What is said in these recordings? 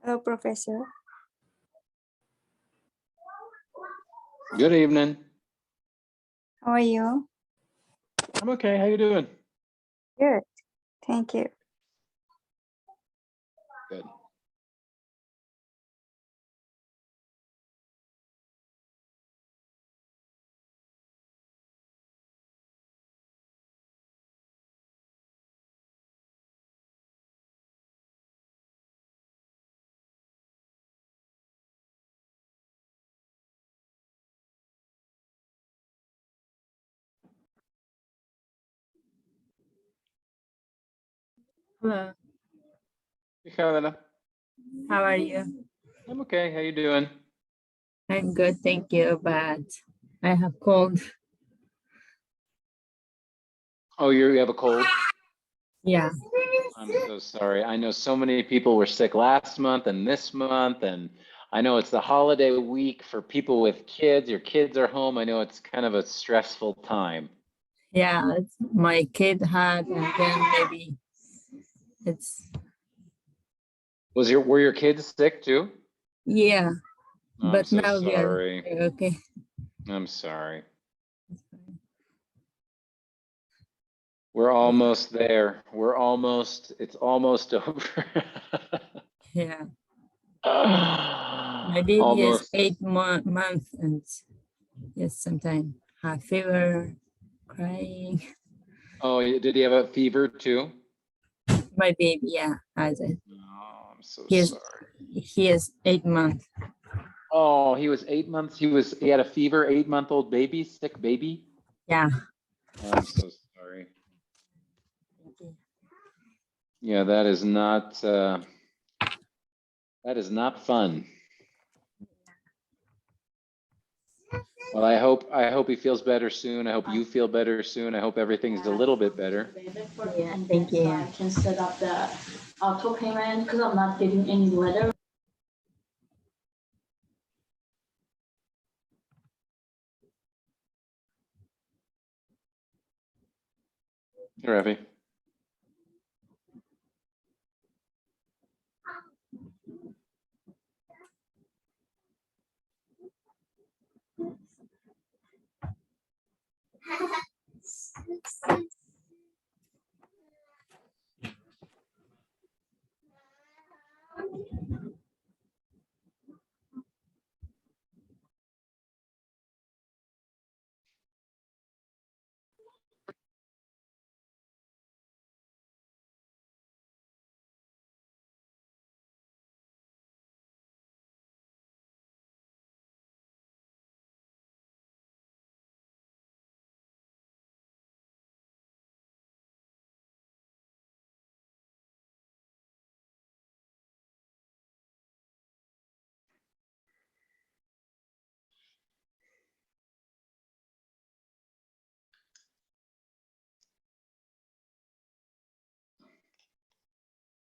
Hello, Professor. Good evening. How are you? I'm okay. How you doing? Good. Thank you. Good. Hello, Hey, Carolina. how are you? I'm okay. How you doing? I'm good, thank you, but I have cold. Oh, you have a cold? Yeah, I'm so sorry. I know so many people were sick last month and this month, and I know it's the holiday week for people with kids. Your kids are home. I know it's kind of a stressful time. yeah, my kid had, and then maybe it's, Were your kids sick too? yeah, I'm but so now they are sorry. okay. I'm sorry. We're almost there. It's almost over. Yeah, my baby is Almost. 8 months and yes, sometimes have fever, crying. Oh, did he have a fever too? My baby, yeah, has it. Oh, I'm so He is, sorry. he is 8 months. Oh, he was 8 months. He had a fever, 8-month-old baby, sick baby. Yeah. Oh, I'm so sorry. Yeah, that is not fun. Well, I hope he feels better soon. I hope you feel better soon. I hope everything's a little bit better. Yeah, thank you. So I can set up the auto payment because I'm not getting any letter. Here, Effie.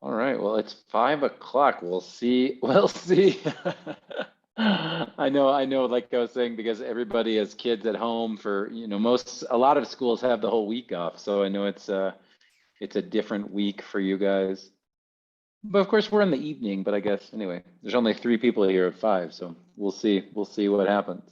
All right, well, it's 5 o'clock. We'll see. We'll see. I know, like I was saying, because everybody has kids at home for, a lot of schools have the whole week off. So I know it's a different week for you guys. But of course, we're in the evening, but I guess anyway, there's only 3 people here at 5, so we'll see. We'll see what happens.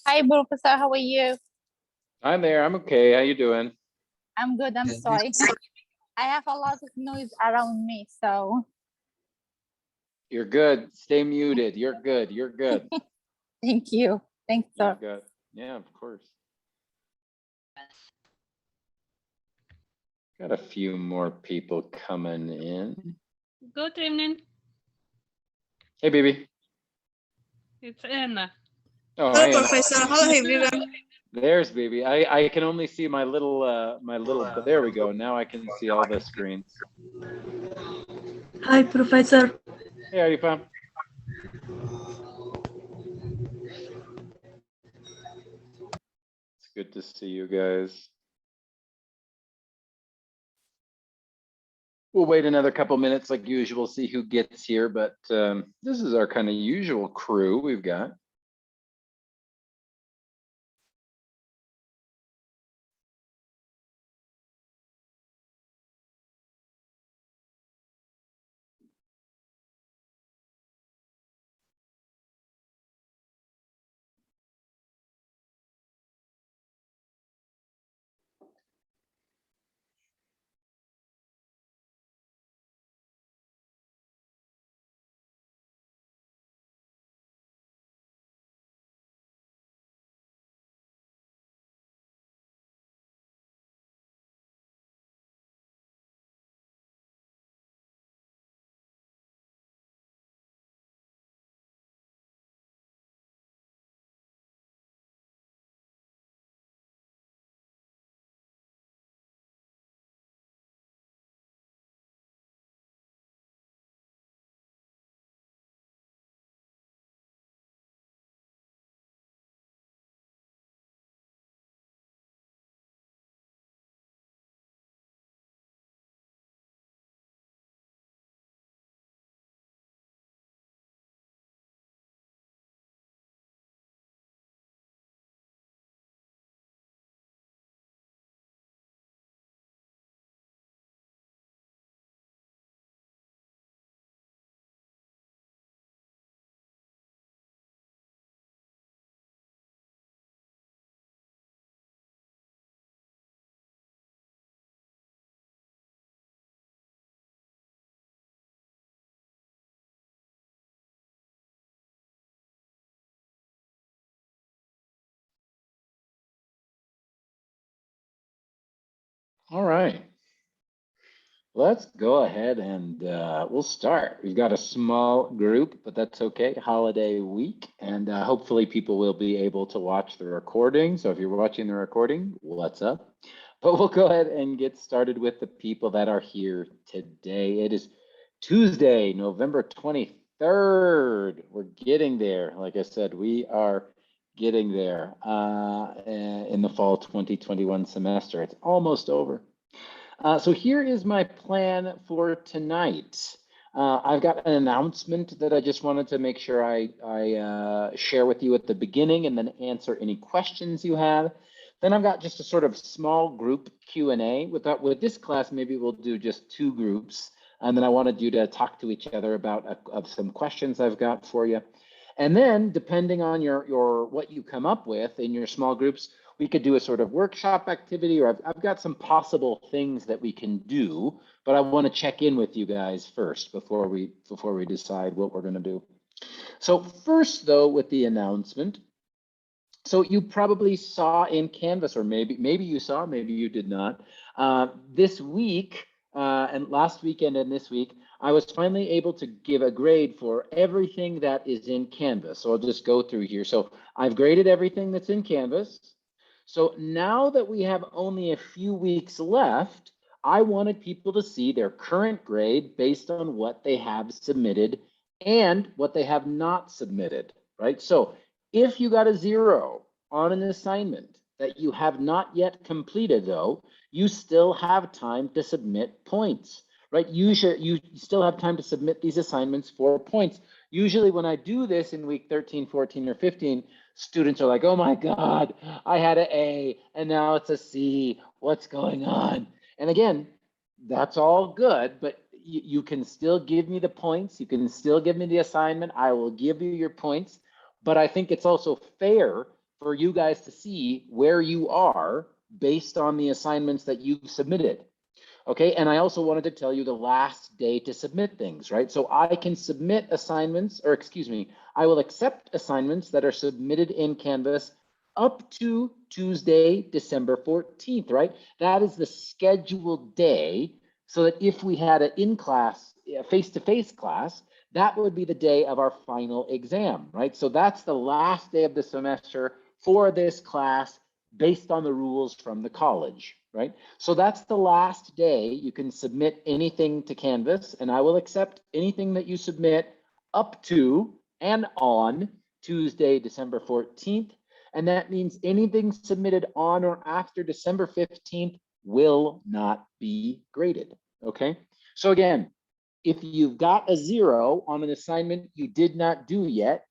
Hi, Professor. How are you? Hi there. I'm okay. How you doing? I'm good. I'm sorry. I have a lot of noise around me, so You're good. Stay muted. You're good. You're good. thank you. Thanks, You're sir. good. Yeah, of course. Got a few more people coming in. Good evening. Hey, baby. It's Anna. Oh, Hello, hi, Anna. Professor. Hello, everyone. There's baby. I can only see my little but there we go. Now I can see all the screens. Hi, Professor. Hey, Arifa. It's good to see you guys. We'll wait another couple minutes like usual, see who gets here, but this is our kind of usual crew we've got. All right. Let's go ahead and we'll start. We've got a small group, but that's okay. Holiday week, and hopefully people will be able to watch the recording. So if you're watching the recording, what's up? But we'll go ahead and get started with the people that are here today. It is Tuesday, November 23rd. We're getting there. Like I said, we are getting there in the fall 2021 semester. It's almost over. So here is my plan for tonight. I've got an announcement that I just wanted to make sure I share with you at the beginning and then answer any questions you have. Then I've got just a sort of small group Q&A. With this class, maybe we'll do just 2 groups. And then I wanted you to talk to each other about some questions I've got for you. And then depending on your what you come up with in your small groups, we could do a sort of workshop activity, or I've got some possible things that we can do, but I want to check in with you guys first before we decide what we're going to do. So first, though, with the announcement. So you probably saw in Canvas, or maybe you saw, maybe you did not. This week and last weekend and this week, I was finally able to give a grade for everything that is in Canvas. So I'll just go through here. So I've graded everything that's in Canvas. So now that we have only a few weeks left, I wanted people to see their current grade based on what they have submitted and what they have not submitted, right? So if you got a 0 on an assignment that you have not yet completed, though, you still have time to submit points, right? You still have time to submit these assignments for points. Usually when I do this in week 13, 14, or 15, students are like, oh my God, I had an A and now it's a C. What's going on? And again, that's all good, but you can still give me the points. You can still give me the assignment. I will give you your points. But I think it's also fair for you guys to see where you are based on the assignments that you've submitted. Okay, and I also wanted to tell you the last day to submit things, right? So I can submit assignments, or excuse me, I will accept assignments that are submitted in Canvas up to Tuesday, December 14th, right? That is the scheduled day, so that if we had an in-class face-to-face class, that would be the day of our final exam, right? So that's the last day of the semester for this class based on the rules from the college, right? So that's the last day you can submit anything to Canvas, and I will accept anything that you submit up to and on Tuesday, December 14th. And that means anything submitted on or after December 15th will not be graded, okay? So again, if you've got a 0 on an assignment you did not do yet,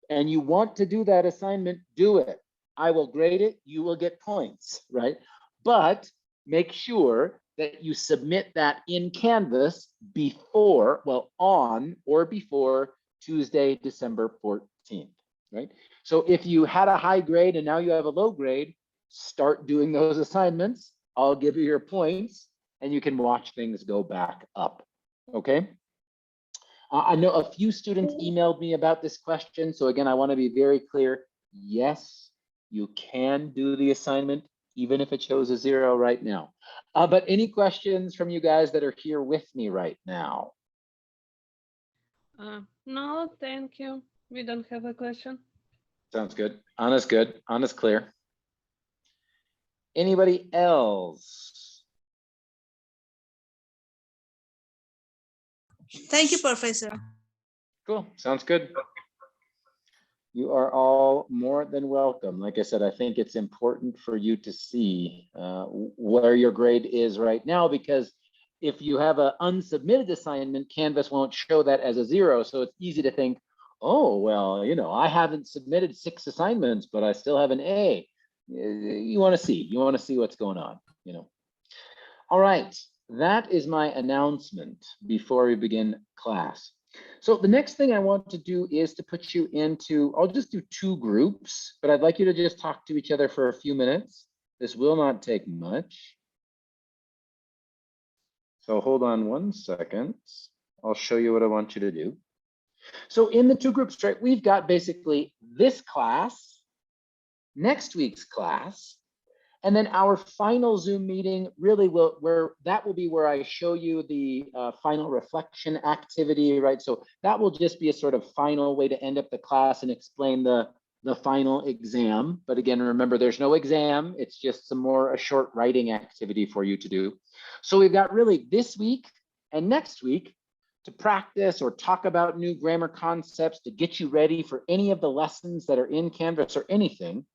and you want to do that assignment, do it. I will grade it, you will get points, right? But make sure that you submit that in Canvas before, well, on or before Tuesday, December 14th, right? So if you had a high grade and now you have a low grade, start doing those assignments. I'll give you your points and you can watch things go back up, okay? I know a few students emailed me about this question. So again, I want to be very clear. Yes, you can do the assignment, even if it shows a 0 right now. But any questions from you guys that are here with me right now? No, thank you. We don't have a question. Sounds good. Anna's good. Anna's clear. Anybody else? Thank you, Professor. Cool. Sounds good. You are all more than welcome. Like I said, I think it's important for you to see where your grade is right now, because if you have an unsubmitted assignment, Canvas won't show that as a 0. So it's easy to think, oh, well, you know, I haven't submitted 6 assignments, but I still have an A. You want to see what's going on, you know. All right, that is my announcement before we begin class. So the next thing I want to do is to put you into, I'll just do 2 groups, but I'd like you to just talk to each other for a few minutes. This will not take much. So hold on 1 second. I'll show you what I want you to do. So in the 2 groups, right, we've got basically this class, next week's class, and then our final Zoom meeting really will, that will be where I show you the final reflection activity, right? So that will just be a sort of final way to end up the class and explain the final exam. But again, remember, there's no exam. It's just a short writing activity for you to do. So we've got really this week and next week to practice or talk about new grammar concepts to get you ready for any of the lessons that are in Canvas or anything.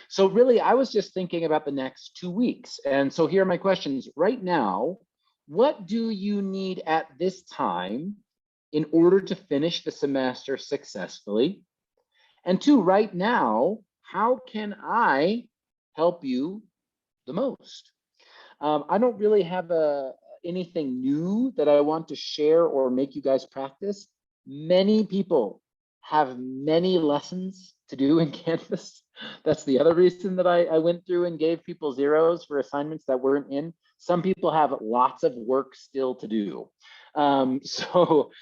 So really, I was just thinking about the next 2 weeks. And so here are my questions. Right now, what do you need at this time in order to finish the semester successfully? And 2, right now, how can I help you the most? I don't really have anything new that I want to share or make you guys practice. Many people have many lessons to do in Canvas. That's the other reason that I went through and gave people 0s for assignments that weren't in. Some people have lots of work still to do. And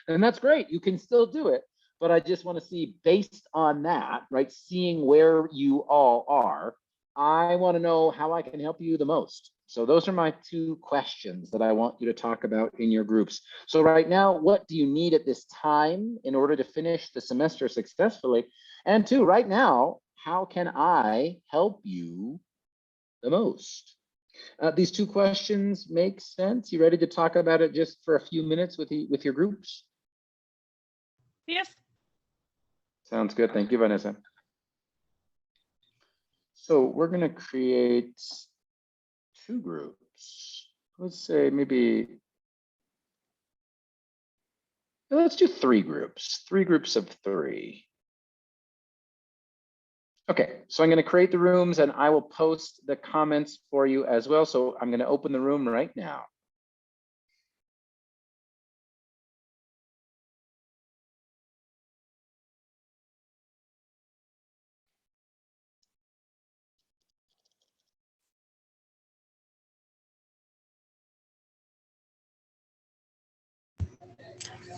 that's great, you can still do it, but I just want to see, based on that, right, seeing where you all are, I want to know how I can help you the most. So those are my 2 questions that I want you to talk about in your groups. So right now, what do you need at this time in order to finish the semester successfully? And 2, right now, how can I help you the most? These 2 questions make sense? You ready to talk about it just for a few minutes with your groups? Yes. Sounds good. Thank you, Vanessa. So we're going to create 2 groups. Let's say maybe, let's do 3 groups, 3 groups of 3. Okay, so I'm going to create the rooms and I will post the comments for you as well. So I'm going to open the room right now.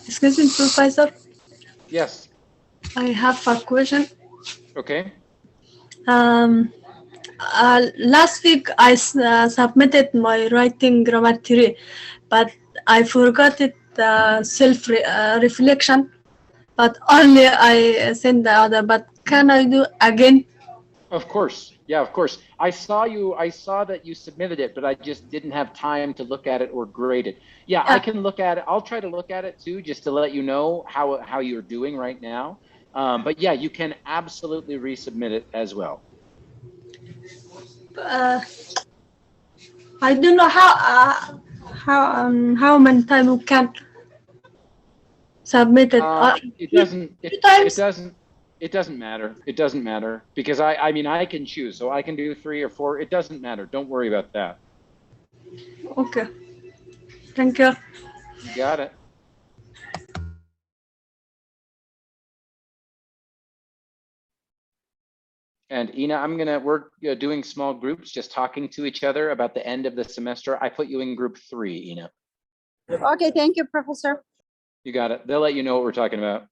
Excuse me, Professor. Yes. I have a question. Okay. Last week I submitted my writing grammar theory, but I forgot it the self reflection, but only I send the other. But can I do again? Of course. Yeah, of course. I saw that you submitted it, but I just didn't have time to look at it or grade it. Yeah, I Yeah. can look at it. I'll try to look at it too, just to let you know how you're doing right now. But yeah, you can absolutely resubmit it as well. I don't know how many times we can submit it. It doesn't, Two times. it doesn't matter. It doesn't matter because I mean, I can choose, so I can do 3 or 4. It doesn't matter. Don't worry about that. Okay. Thank you. You got it. And Ina, we're doing small groups, just talking to each other about the end of the semester. I put you in group 3, Ina. Okay, thank you, Professor. You got it. They'll let you know what we're talking about.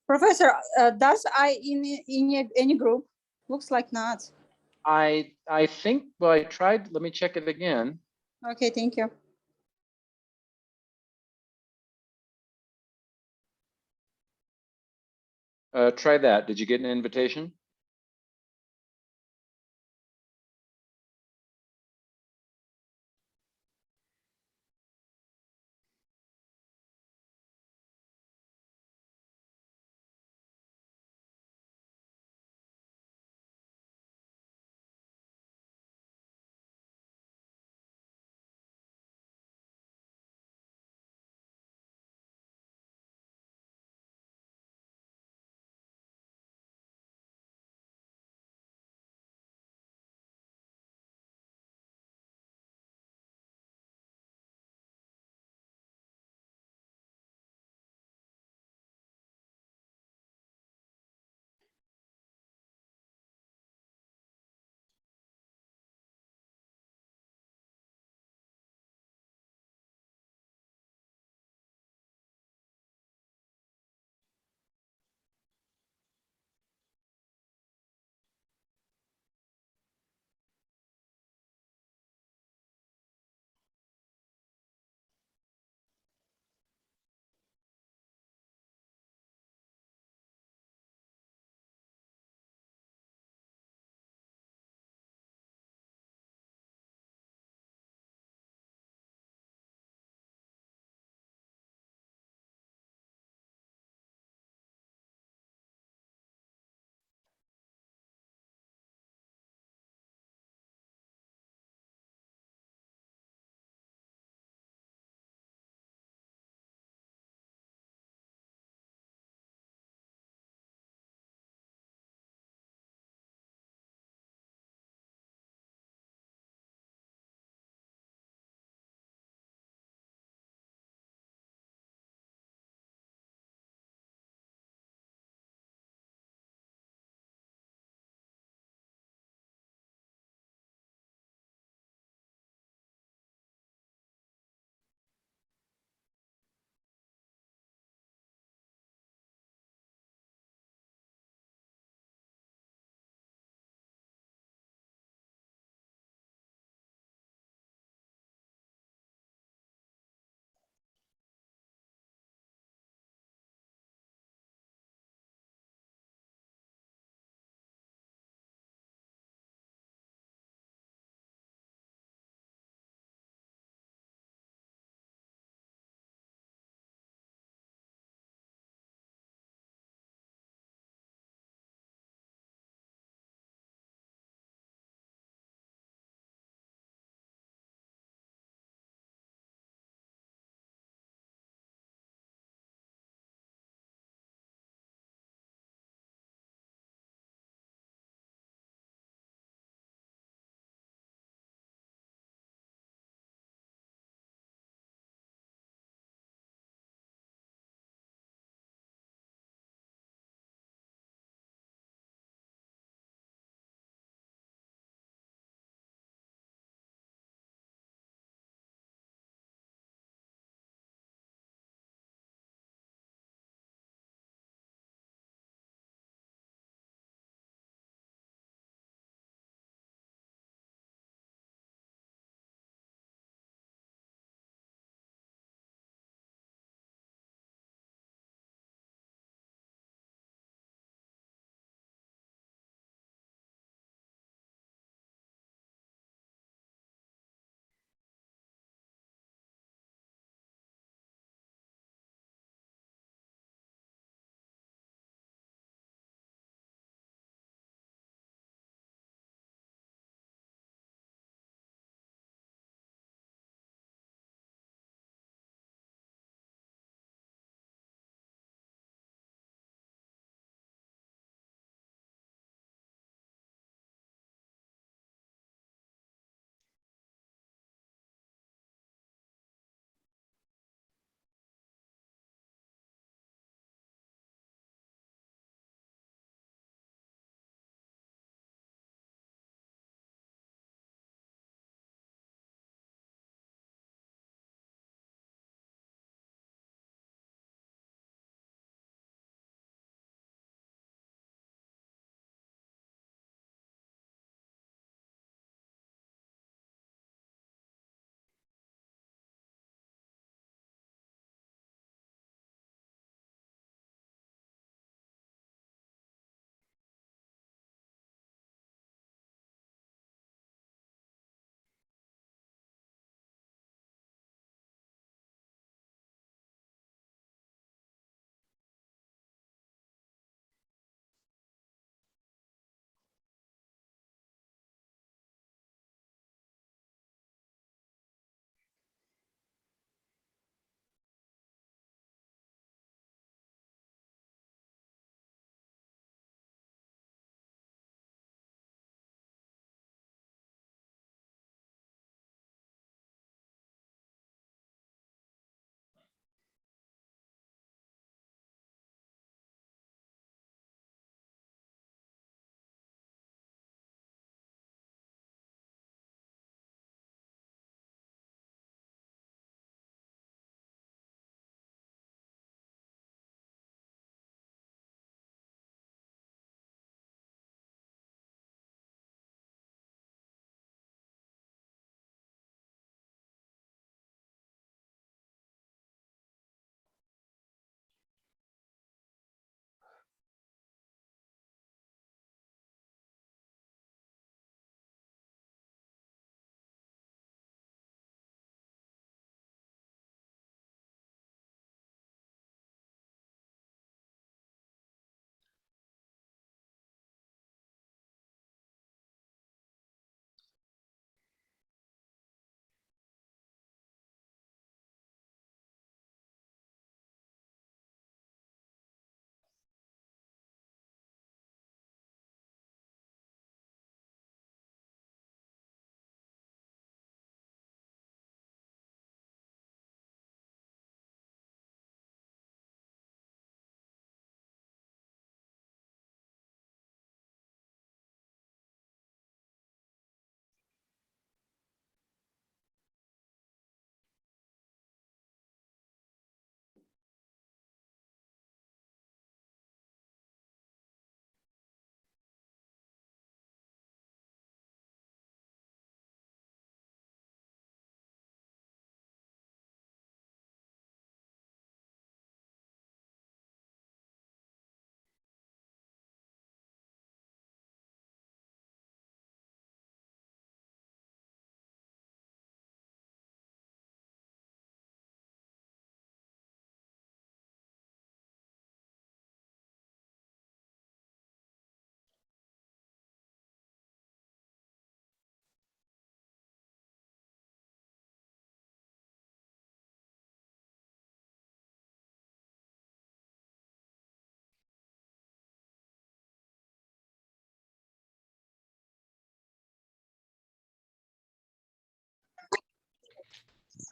Professor, does I in any group? Looks like not. I think, well, I tried, let me check it again. Okay, thank you. Try that. Did you get an invitation?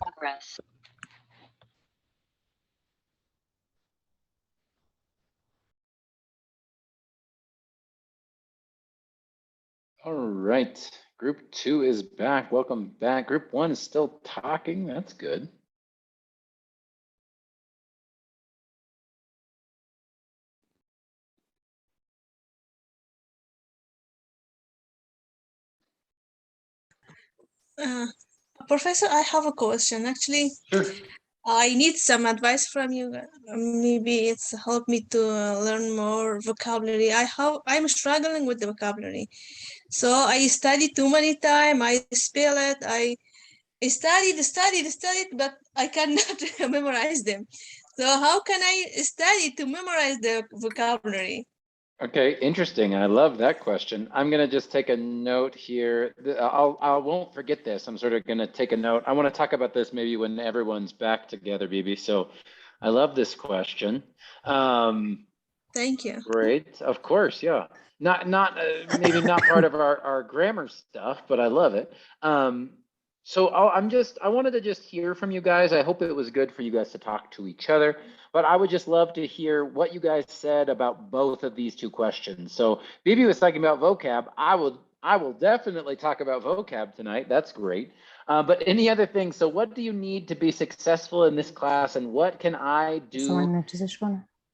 Progress. All right, group 2 is back. Welcome back. Group 1 is still talking. That's good. Professor, I have a question. Actually, Sure. I need some advice from you. Maybe it's helped me to learn more vocabulary. I'm struggling with the vocabulary. So I studied too many times. I spell it. I studied, but I cannot memorize them. So how can I study to memorize the vocabulary? Okay, interesting. I love that question. I'm gonna just take a note here. I won't forget this. I'm sort of gonna take a note. I want to talk about this maybe when everyone's back together, Bibi. So I love this question. Thank you. Great, of course, yeah. Not maybe not part of our grammar stuff, but I love it. So I wanted to just hear from you guys. I hope it was good for you guys to talk to each other, but I would just love to hear what you guys said about both of these two questions. So Bibi was talking about vocab. I will definitely talk about vocab tonight. That's great. But any other things? So what do you need to be successful in this class, and what can I do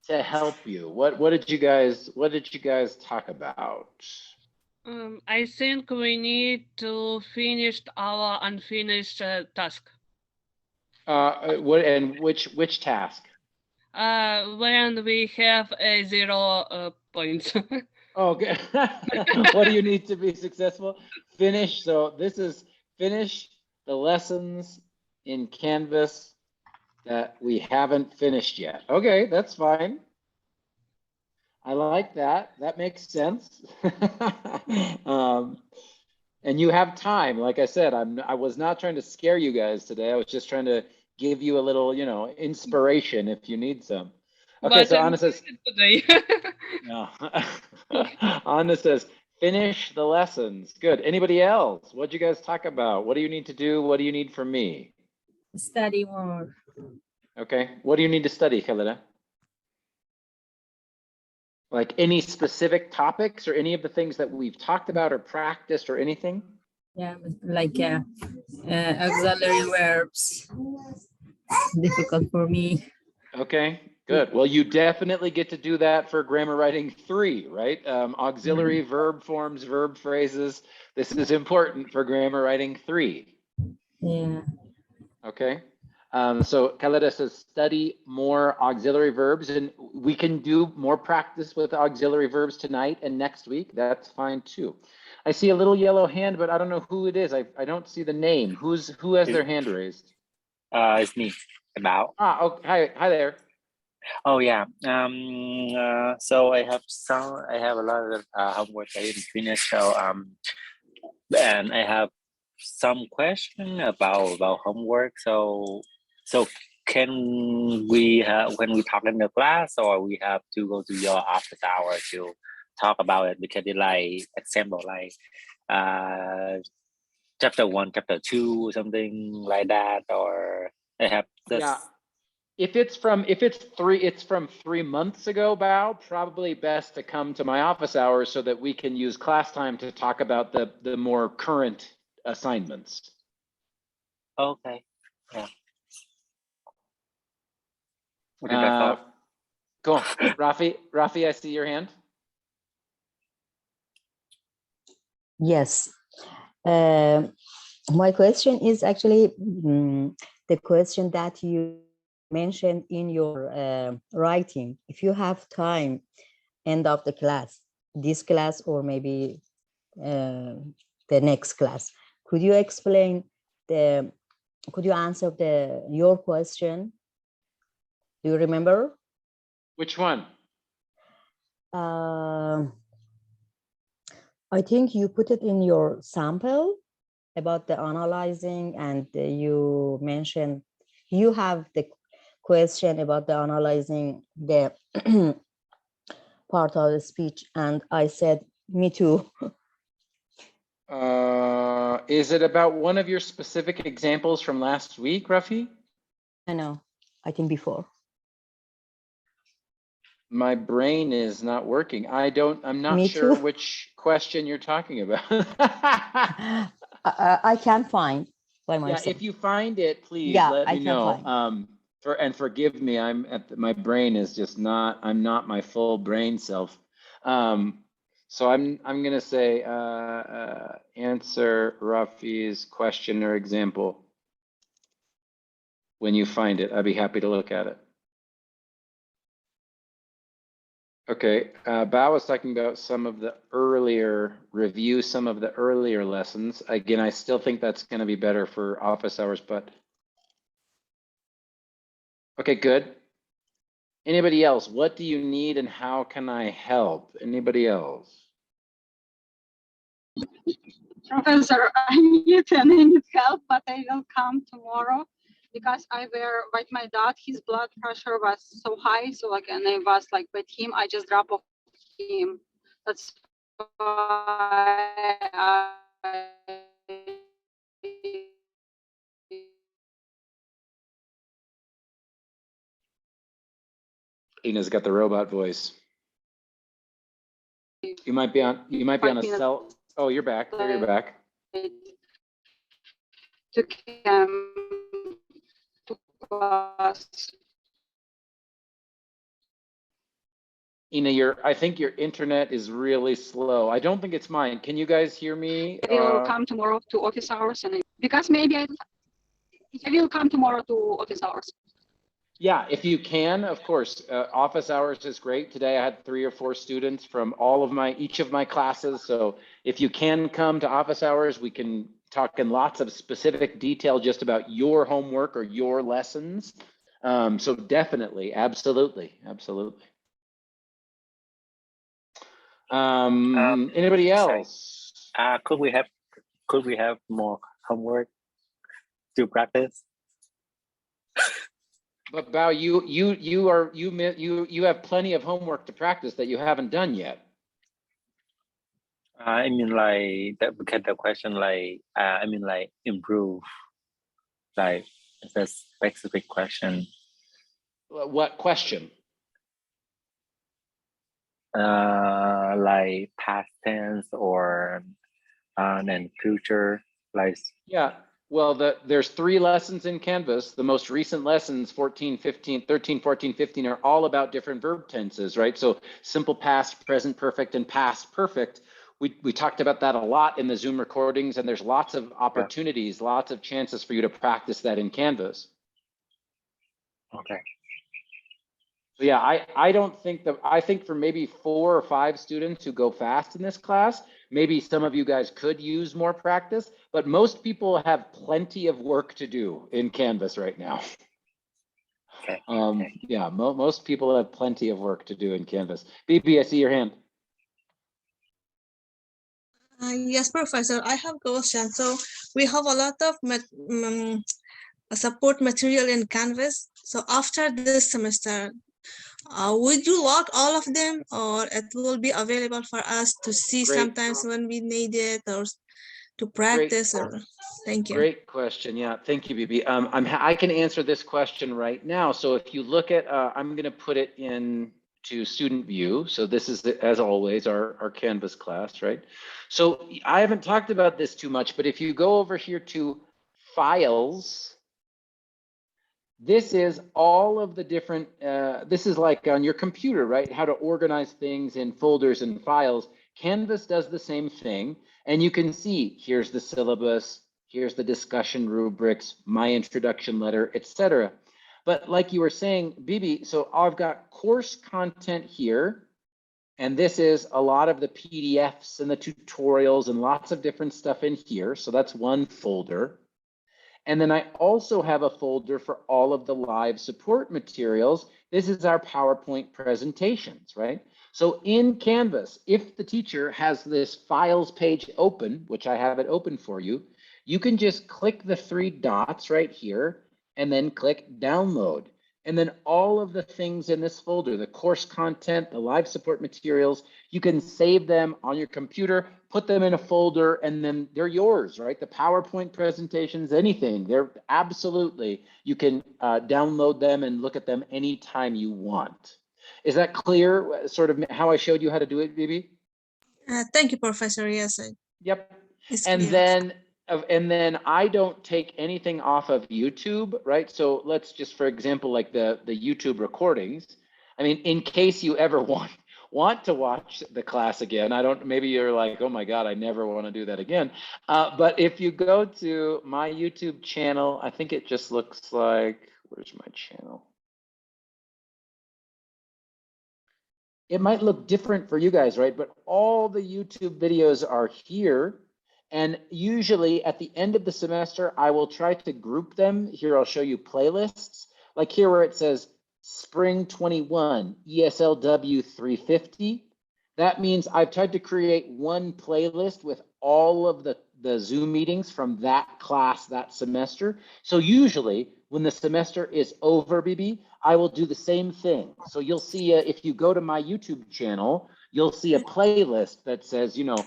to help you? What did you guys talk about? I think we need to finish our unfinished task. Which task? When we have a 0 points. Okay. What do you need to be successful? Finish. So this is finish the lessons in Canvas that we haven't finished yet. Okay, that's fine. I like that. That makes sense. And you have time. Like I said, I was not trying to scare you guys today. I was just trying to give you a little, inspiration if you need some. Okay, But so I'm Anna says, today. no. Anna says, finish the lessons. Good. Anybody else? What'd you guys talk about? What do you need to do? What do you need from me? Study more. Okay. What do you need to study, Khalida? Like any specific topics or any of the things that we've talked about or practiced or anything? Yeah, like auxiliary verbs. Difficult for me. Okay, good. Well, you definitely get to do that for grammar writing 3, right? Auxiliary verb forms, verb phrases. This is important for grammar writing 3. Yeah. Okay. So Khalida says study more auxiliary verbs, and we can do more practice with auxiliary verbs tonight and next week. That's fine too. I see a little yellow hand, but I don't know who it is. I don't see the name. Who has their hand raised? It's me. About. Oh, hi there. Oh yeah. So I have a lot of homework I didn't finish. So and I have some question about homework. So can we when we talk in the class, or we have to go to your office hour to talk about it, because it's like example like chapter 1, chapter 2, something like that, or I have this. Yeah. If it's from 3 months ago, Bao, probably best to come to my office hours so that we can use class time to talk about the more current assignments. Okay. Yeah. What did I thought? Cool. Rafi, I see your hand. Yes. My question is actually the question that you mentioned in your writing. If you have time, end of the class, this class or maybe the next class, could you explain could you answer your question? Do you remember? Which one? I think you put it in your sample about the analyzing, and you mentioned you have the question about the analyzing the part of the speech, and I said me too. Is it about one of your specific examples from last week, Rafi? I know. I think before. My brain is not working. I'm not Me sure too. which question you're talking about. I can't find by Yeah, myself. if you find it, please Yeah, let I me can know. find. And forgive me, my brain is just not, I'm not my full brain self. So I'm gonna say answer Rafi's question or example. When you find it, I'd be happy to look at it. Okay, Bao was talking about some of the earlier lessons. Again, I still think that's going to be better for office hours, but okay, good. Anybody else? What do you need and how can I help? Anybody else? Professor, I need help, but I will come tomorrow because I were with my dad. His blood pressure was so high, so like, and I was like with him, I just drop off him. That's why Ina's got the robot voice. You might be on a cell. Oh, you're back. There you're back. To come to class. Ina, I think your internet is really slow. I don't think it's mine. Can you guys hear me? I will come tomorrow to office hours, and because maybe I will come tomorrow to office hours. Yeah, if you can, of course. Office hours is great. Today I had 3 or 4 students from each of my classes. So if you can come to office hours, we can talk in lots of specific detail just about your homework or your lessons. So definitely, absolutely. Anybody else? Could we have more homework to practice? But Bao, you have plenty of homework to practice that you haven't done yet. I mean, like that, because the question, like, I mean, like improve, like it's a specific question. What question? Like past tense or then future, like. Yeah. Well, there's 3 lessons in Canvas. The most recent lessons, 13, 14, 15, are all about different verb tenses, right? So simple past, present perfect, and past perfect. We talked about that a lot in the Zoom recordings, and there's lots of opportunities, lots of chances for you to practice that in Canvas. Okay. So yeah, I think for maybe 4 or 5 students who go fast in this class, maybe some of you guys could use more practice, but most people have plenty of work to do in Canvas right now. Okay. Yeah, most people have plenty of work to do in Canvas. BB, I see your hand. Yes, Professor, I have a question. So we have a lot of support material in Canvas. So after this semester, would you lock all of them, or it will be available for us to see sometimes when we need it, or to practice? Thank you. Great question. Yeah, thank you, BB. I can answer this question right now. So if you look at, I'm going to put it in to student view. So this is, as always, our Canvas class, right? So I haven't talked about this too much, but if you go over here to files, this is all of the different, this is like on your computer, right? How to organize things in folders and files. Canvas does the same thing. And you can see, here's the syllabus, here's the discussion rubrics, my introduction letter, etc. But like you were saying, Bibi, so I've got course content here. And this is a lot of the PDFs and the tutorials and lots of different stuff in here. So that's one folder. And then I also have a folder for all of the live support materials. This is our PowerPoint presentations, right? So in Canvas, if the teacher has this files page open, which I have it open for you, you can just click the 3 dots right here and then click download. And then all of the things in this folder, the course content, the live support materials, you can save them on your computer, put them in a folder, and then they're yours, right? The PowerPoint presentations, anything, they're absolutely, you can download them and look at them anytime you want. Is that clear, sort of how I showed you how to do it, Bibi? Thank you, Professor. Yes, Yep. it's And clear. then I don't take anything off of YouTube, right? So let's just, for example, like the YouTube recordings. I mean, in case you ever want to watch the class again, maybe you're like, oh my God, I never want to do that again. But if you go to my YouTube channel, I think it just looks like, where's my channel? It might look different for you guys, right? But all the YouTube videos are here. And usually at the end of the semester, I will try to group them. Here, I'll show you playlists. Like here where it says Spring 21, ESLW 350. That means I've tried to create one playlist with all of the Zoom meetings from that class that semester. So usually when the semester is over, BB, I will do the same thing. So you'll see, if you go to my YouTube channel, you'll see a playlist that says, you know,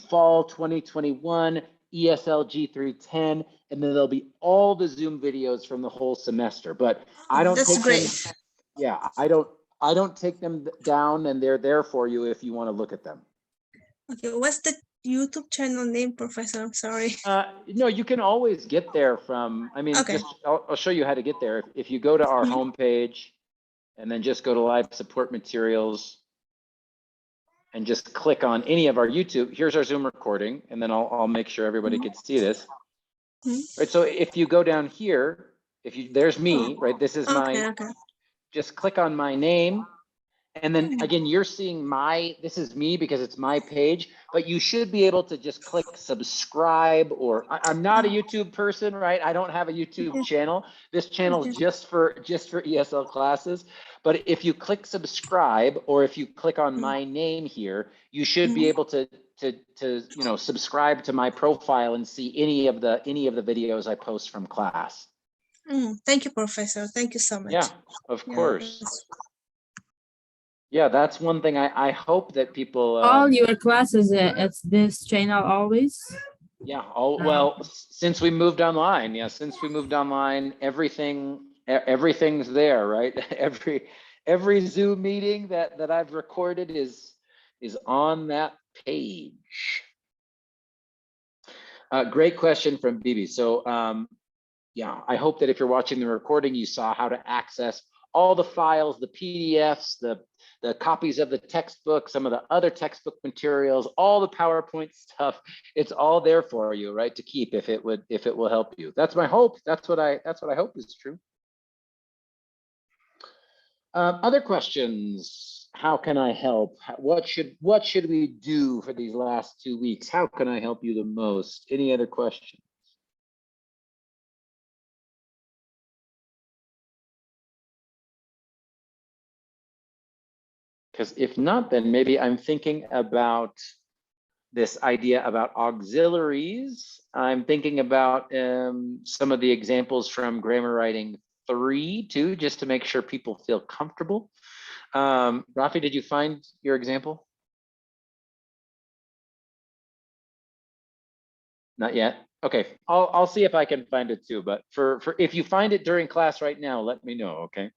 fall 2021, ESLG 310, and then there'll be all the Zoom videos from the whole semester. But I don't That's take great. them. Yeah, I don't take them down, and they're there for you if you want to look at them. Okay, what's the YouTube channel name, Professor? I'm sorry. No, you can always get there from, I mean, Okay. I'll show you how to get there. If you go to our homepage and then just go to live support materials and just click on any of our YouTube, here's our Zoom recording, and then I'll make sure everybody can see this. Right, so if you go down here, there's me, right? This is my, just click on my name. And then again, you're seeing this is me because it's my page, but you should be able to just click subscribe, or I'm not a YouTube person, right? I don't have a YouTube channel. This channel is just for ESL classes. But if you click subscribe, or if you click on my name here, you should be able to you know, subscribe to my profile and see any of the videos I post from class. Thank you, Professor. Thank you so much. Yeah, of course. Yeah, that's one thing I hope that people. All your classes, it's this channel always? Yeah, well, since we moved online, everything's there, right? Every Zoom meeting that I've recorded is on that page. Great question from Bibi. So yeah, I hope that if you're watching the recording, you saw how to access all the files, the PDFs, the copies of the textbook, some of the other textbook materials, all the PowerPoint stuff. It's all there for you, right? To keep if it will help you. That's my hope. That's what I hope is true. Other questions? How can I help? What should we do for these last 2 weeks? How can I help you the most? Any other questions? Because if not, then maybe I'm thinking about this idea about auxiliaries. I'm thinking about some of the examples from Grammar Writing 3 too, just to make sure people feel comfortable. Rafi, did you find your example? Not yet. Okay, I'll see if I can find it too. But for if you find it during class right now, let me know. Okay.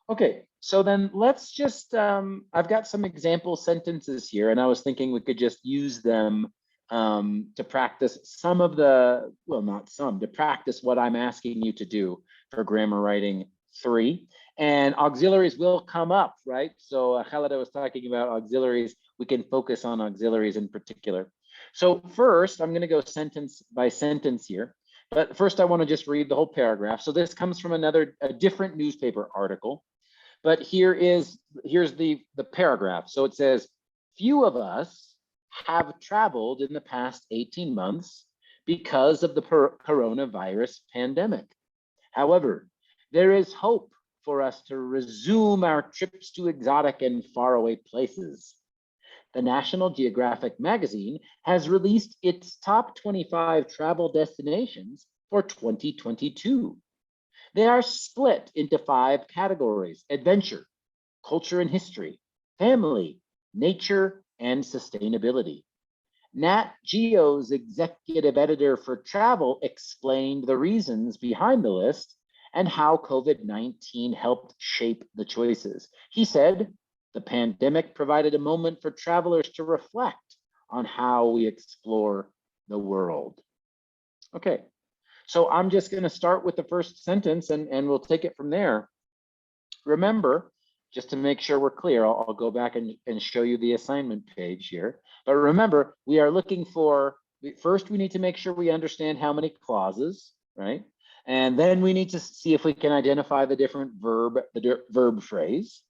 Okay, so then let's just, I've got some example sentences here, and I was thinking we could just use them to practice some of the, well, not some, to practice what I'm asking you to do for Grammar Writing 3. And auxiliaries will come up, right? So Khalida was talking about auxiliaries. We can focus on auxiliaries in particular. So first, I'm going to go sentence by sentence here. But first, I want to just read the whole paragraph. So this comes from a different newspaper article. But here's the paragraph. So it says, few of us have traveled in the past 18 months because of the coronavirus pandemic. However, there is hope for us to resume our trips to exotic and faraway places. The National Geographic magazine has released its top 25 travel destinations for 2022. They are split into 5 categories: adventure, culture and history, family, nature, and sustainability. Nat Geo's executive editor for travel explained the reasons behind the list and how COVID-19 helped shape the choices. He said, the pandemic provided a moment for travelers to reflect on how we explore the world. Okay, so I'm just going to start with the first sentence and we'll take it from there. Remember, just to make sure we're clear, I'll go back and show you the assignment page here. But remember, we are looking for, first we need to make sure we understand how many clauses, right? And then we need to see if we can identify the different verb phrase.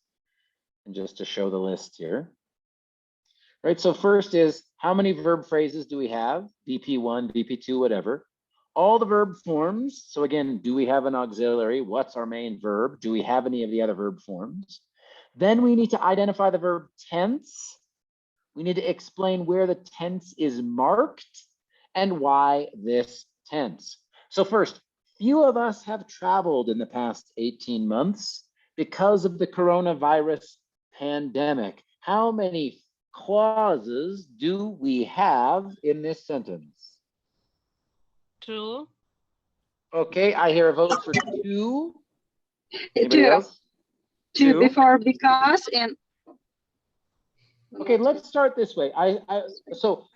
And just to show the list here. Right, so first is, how many verb phrases do we have? BP1, BP2, whatever. All the verb forms. So again, do we have an auxiliary? What's our main verb? Do we have any of the other verb forms? Then we need to identify the verb tense. We need to explain where the tense is marked and why this tense. So first, few of us have traveled in the past 18 months because of the coronavirus pandemic. How many clauses do we have in this sentence? 2. Okay, I hear a vote for 2. Anybody Two. else? 2 2. before because and. Okay, let's start this way. I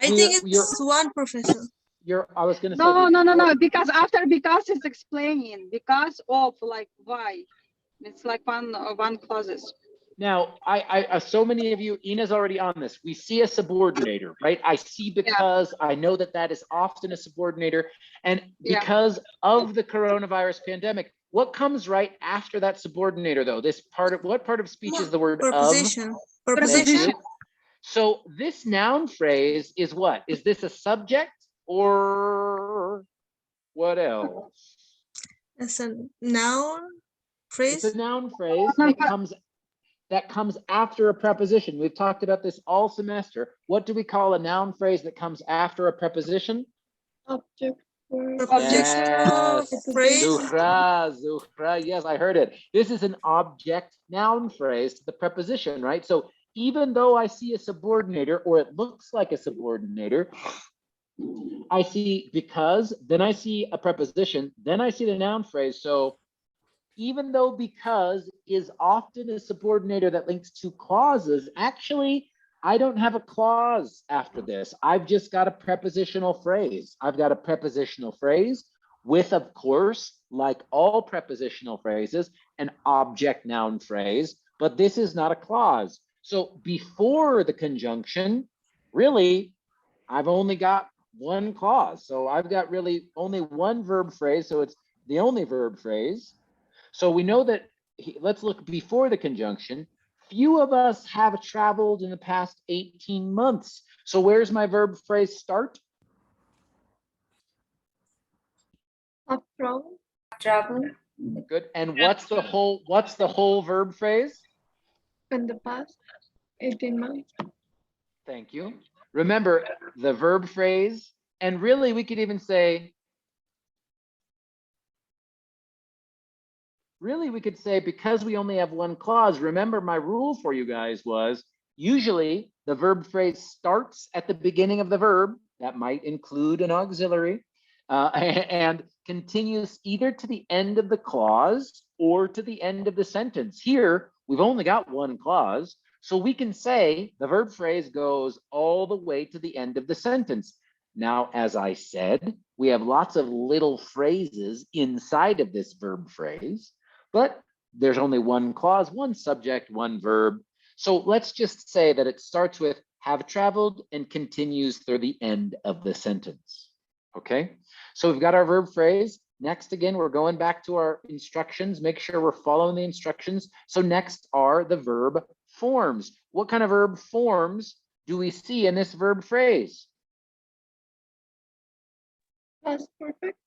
think it's one, Professor. I was gonna say No, because after because it's explaining because of, like, why. It's like one clauses. Now, I so many of you, Ina's already on this. We see a subordinator, right? I see because, I know that is often a subordinator. And because of the coronavirus pandemic, what comes right after that subordinator though? What part of speech is the word Preposition. of? Preposition. So this noun phrase is what? Is this a subject or what else? It's a noun phrase. It's a noun phrase that comes after a preposition. We've talked about this all semester. What do we call a noun phrase that comes after a preposition? Object. Yes. Phrase. Zuhra, yes, I heard it. This is an object noun phrase to the preposition, right? So even though I see a subordinator, or it looks like a subordinator, I see because, then I see a preposition, then I see the noun phrase. So even though because is often a subordinator that links to clauses, actually, I don't have a clause after this. I've just got a prepositional phrase. I've got a prepositional phrase with, of course, like all prepositional phrases, an object noun phrase, but this is not a clause. So before the conjunction, really, I've only got one clause. So I've got really only one verb phrase. So it's the only verb phrase. So we know that, let's look before the conjunction. Few of us have traveled in the past 18 months. So where's my verb phrase start? Travel. Good. And what's the whole verb phrase? In the past 18 months. Thank you. Remember the verb phrase, and really we could even say, because we only have one clause, remember my rule for you guys was usually the verb phrase starts at the beginning of the verb. That might include an auxiliary and continues either to the end of the clause or to the end of the sentence. Here, we've only got one clause, so we can say the verb phrase goes all the way to the end of the sentence. Now, as I said, we have lots of little phrases inside of this verb phrase, but there's only one clause, one subject, one verb. So let's just say that it starts with have traveled and continues through the end of the sentence. Okay, so we've got our verb phrase. Next, again, we're going back to our instructions. Make sure we're following the instructions. So next are the verb forms. What kind of verb forms do we see in this verb phrase? Past perfect.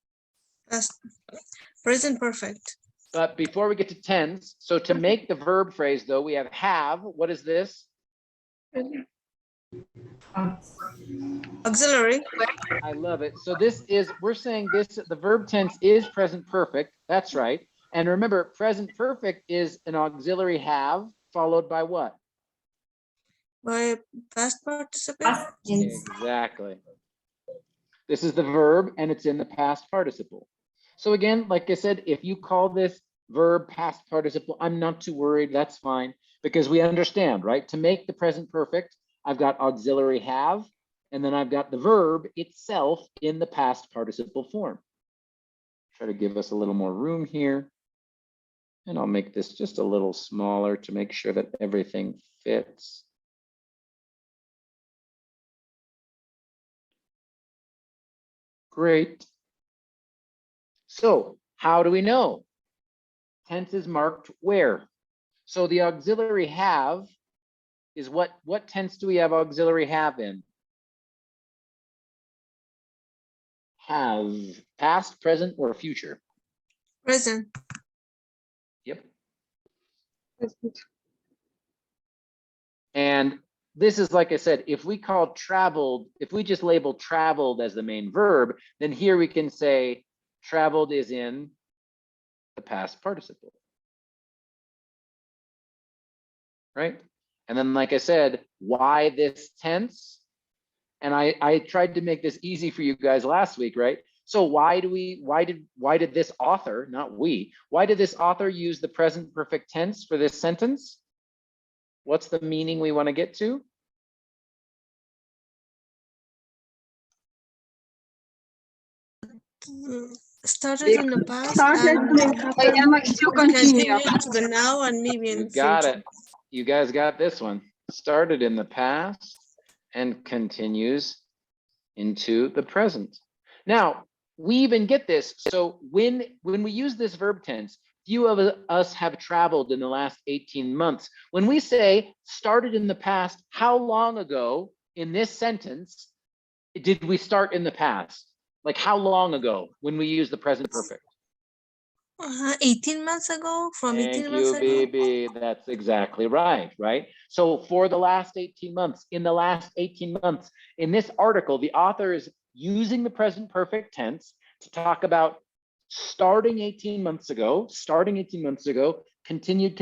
Present perfect. But before we get to tense, so to make the verb phrase though, we have, what is this? Auxiliary. I love it. So this is, we're saying this, the verb tense is present perfect. That's right. And remember, present perfect is an auxiliary have followed by what? past participle. Exactly. This is the verb and it's in the past participle. So again, like I said, if you call this verb past participle, I'm not too worried, that's fine, because we understand, right? To make the present perfect, I've got auxiliary have, and then I've got the verb itself in the past participle form. Try to give us a little more room here. And I'll make this just a little smaller to make sure that everything fits. Great. So how do we know? Tense is marked where? So the auxiliary have is what tense do we have auxiliary have in? Have, past, present, or future? Present. Yep. And this is, like I said, if we call traveled, if we just label traveled as the main verb, then here we can say traveled is in the past participle. Right? And then, like I said, why this tense? And I tried to make this easy for you guys last week, right? So why did this author, not we, why did this author use the present perfect tense for this sentence? What's the meaning we want to get to? Started in the past Started and still continue. to the now and maybe in You got future. it. You guys got this one. Started in the past and continues into the present. Now, we even get this. So when we use this verb tense, few of us have traveled in the last 18 months. When we say started in the past, how long ago in this sentence did we start in the past? Like how long ago when we use the present perfect? 18 months ago, from 18 months Thank you, ago. BB. That's exactly right, right? So for the last 18 months, in the last 18 months, in this article, the author is using the present perfect tense to talk about starting 18 months ago, continued,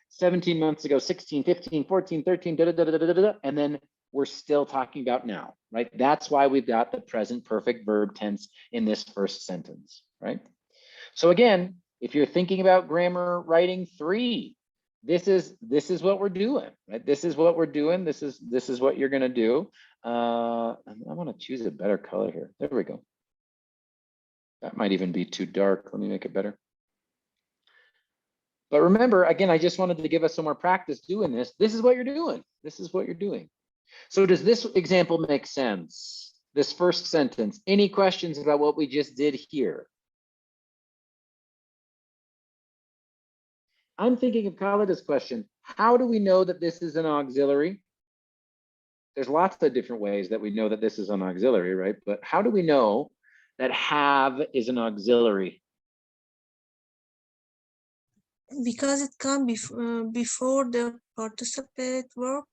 17 months ago, 16, 15, 14, 13, and then we're still talking about now, right? That's why we've got the present perfect verb tense in this first sentence, right? So again, if you're thinking about grammar writing 3, this is what we're doing, right? This is what we're doing. This is what you're gonna do. I want to choose a better color here. There we go. That might even be too dark. Let me make it better. But remember, again, I just wanted to give us some more practice doing this. This is what you're doing. This is what you're doing. So does this example make sense? This first sentence. Any questions about what we just did here? I'm thinking of Khalid's question. How do we know that this is an auxiliary? There's lots of different ways that we know that this is an auxiliary, right? But how do we know that have is an auxiliary? Because it comes before the participate verb.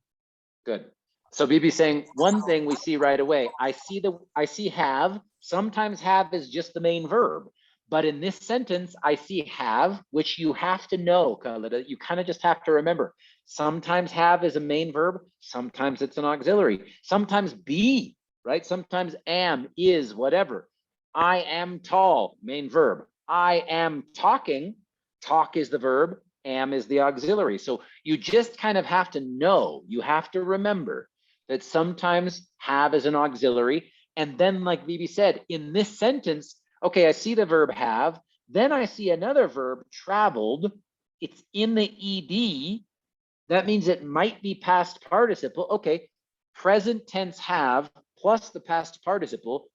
Good. So BB's saying one thing we see right away. I see have. Sometimes have is just the main verb. But in this sentence, I see have, which you have to know, Khalida. You kind of just have to remember. Sometimes have is a main verb. Sometimes it's an auxiliary. Sometimes be, right? Sometimes am, is, whatever. I am tall, main verb. I am talking. Talk is the verb. Am is the auxiliary. So you just kind of have to know. You have to remember that sometimes have is an auxiliary. And then, like BB said, in this sentence, okay, I see the verb have, then I see another verb, traveled. It's in the ED. That means it might be past participle. Okay, present tense have plus the past participle.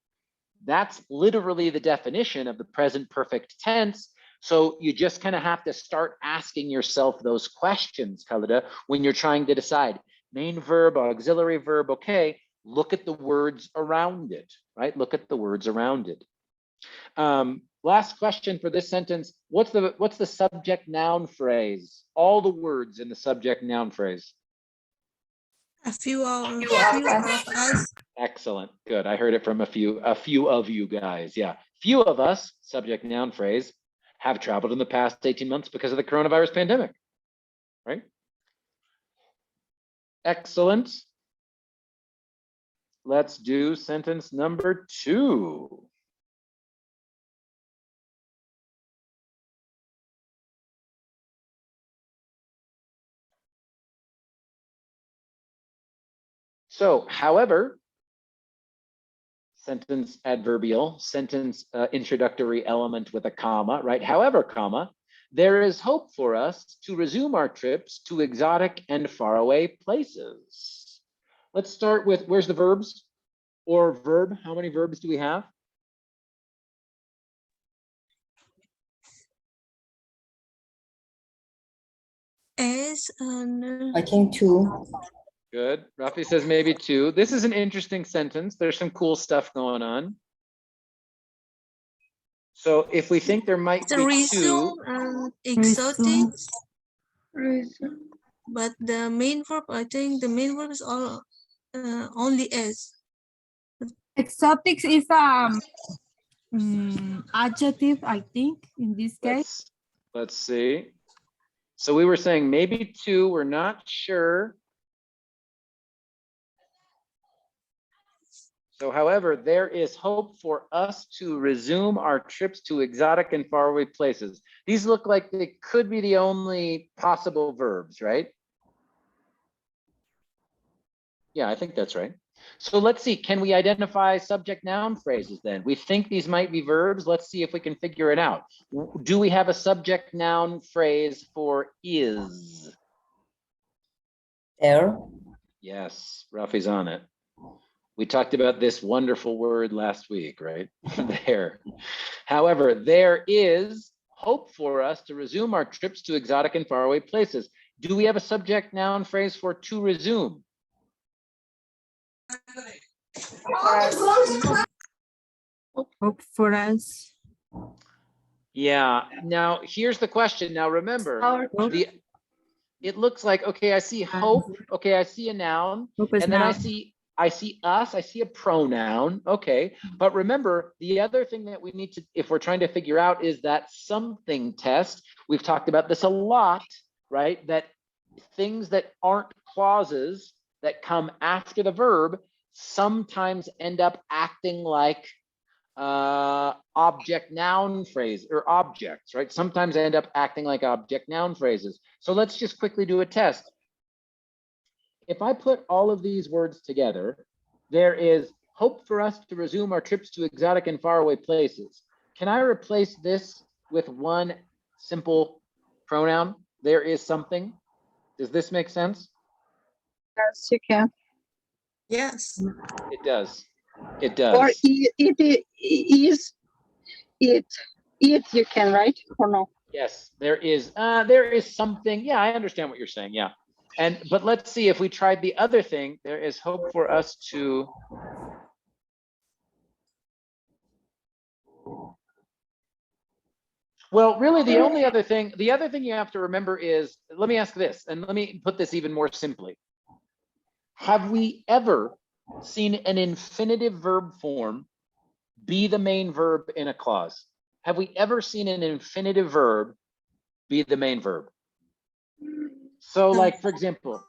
That's literally the definition of the present perfect tense. So you just kind of have to start asking yourself those questions, Khalida, when you're trying to decide main verb, auxiliary verb. Okay, look at the words around it, right? Look at the words around it. Last question for this sentence. What's the subject noun phrase? All the words in the subject noun phrase. A few of us. Excellent. Good. I heard it from a few of you guys. Yeah. Few of us, subject noun phrase, have traveled in the past 18 months because of the coronavirus pandemic, right? Excellent. Let's do sentence number 2. So, however, sentence adverbial, sentence introductory element with a comma, right? However, comma, there is hope for us to resume our trips to exotic and faraway places. Let's start with, where's the verbs or verb? How many verbs do we have? As I think 2. Good. Rafi says maybe 2. This is an interesting sentence. There's some cool stuff going on. So if we think there might the be 2, resume and exotic, but the main verb, I think the main verb is all only as. Exotics is adjective, I think, in this case. let's see. So we were saying maybe 2, we're not sure. So, however, there is hope for us to resume our trips to exotic and faraway places. These look like they could be the only possible verbs, right? Yeah, I think that's right. So let's see, can we identify subject noun phrases then? We think these might be verbs. Let's see if we can figure it out. Do we have a subject noun phrase for is? There. Yes, Rafi's on it. We talked about this wonderful word last week, right? There. However, there is hope for us to resume our trips to exotic and faraway places. Do we have a subject noun phrase for to resume? Hope for us. Yeah. Now, here's the question. Now, remember, it looks like, okay, I see hope. Okay, I see a noun. Hope is And then noun. I see us, I see a pronoun. Okay. But remember, the other thing that we need to, if we're trying to figure out, is that something test. We've talked about this a lot, right? That things that aren't clauses that come after the verb sometimes end up acting like object noun phrase or objects, right? Sometimes end up acting like object noun phrases. So let's just quickly do a test. If I put all of these words together, there is hope for us to resume our trips to exotic and faraway places. Can I replace this with one simple pronoun? There is something. Does this make sense? Yes, you can. Yes. It does. It Or does. it is it you can, right? Or no? Yes, there is something. Yeah, I understand what you're saying. Yeah. But let's see if we tried the other thing. There is hope for us to well, really the other thing you have to remember is, let me ask this, and let me put this even more simply. Have we ever seen an infinitive verb form be the main verb in a clause? Have we ever seen an infinitive verb be the main verb? So like, for example,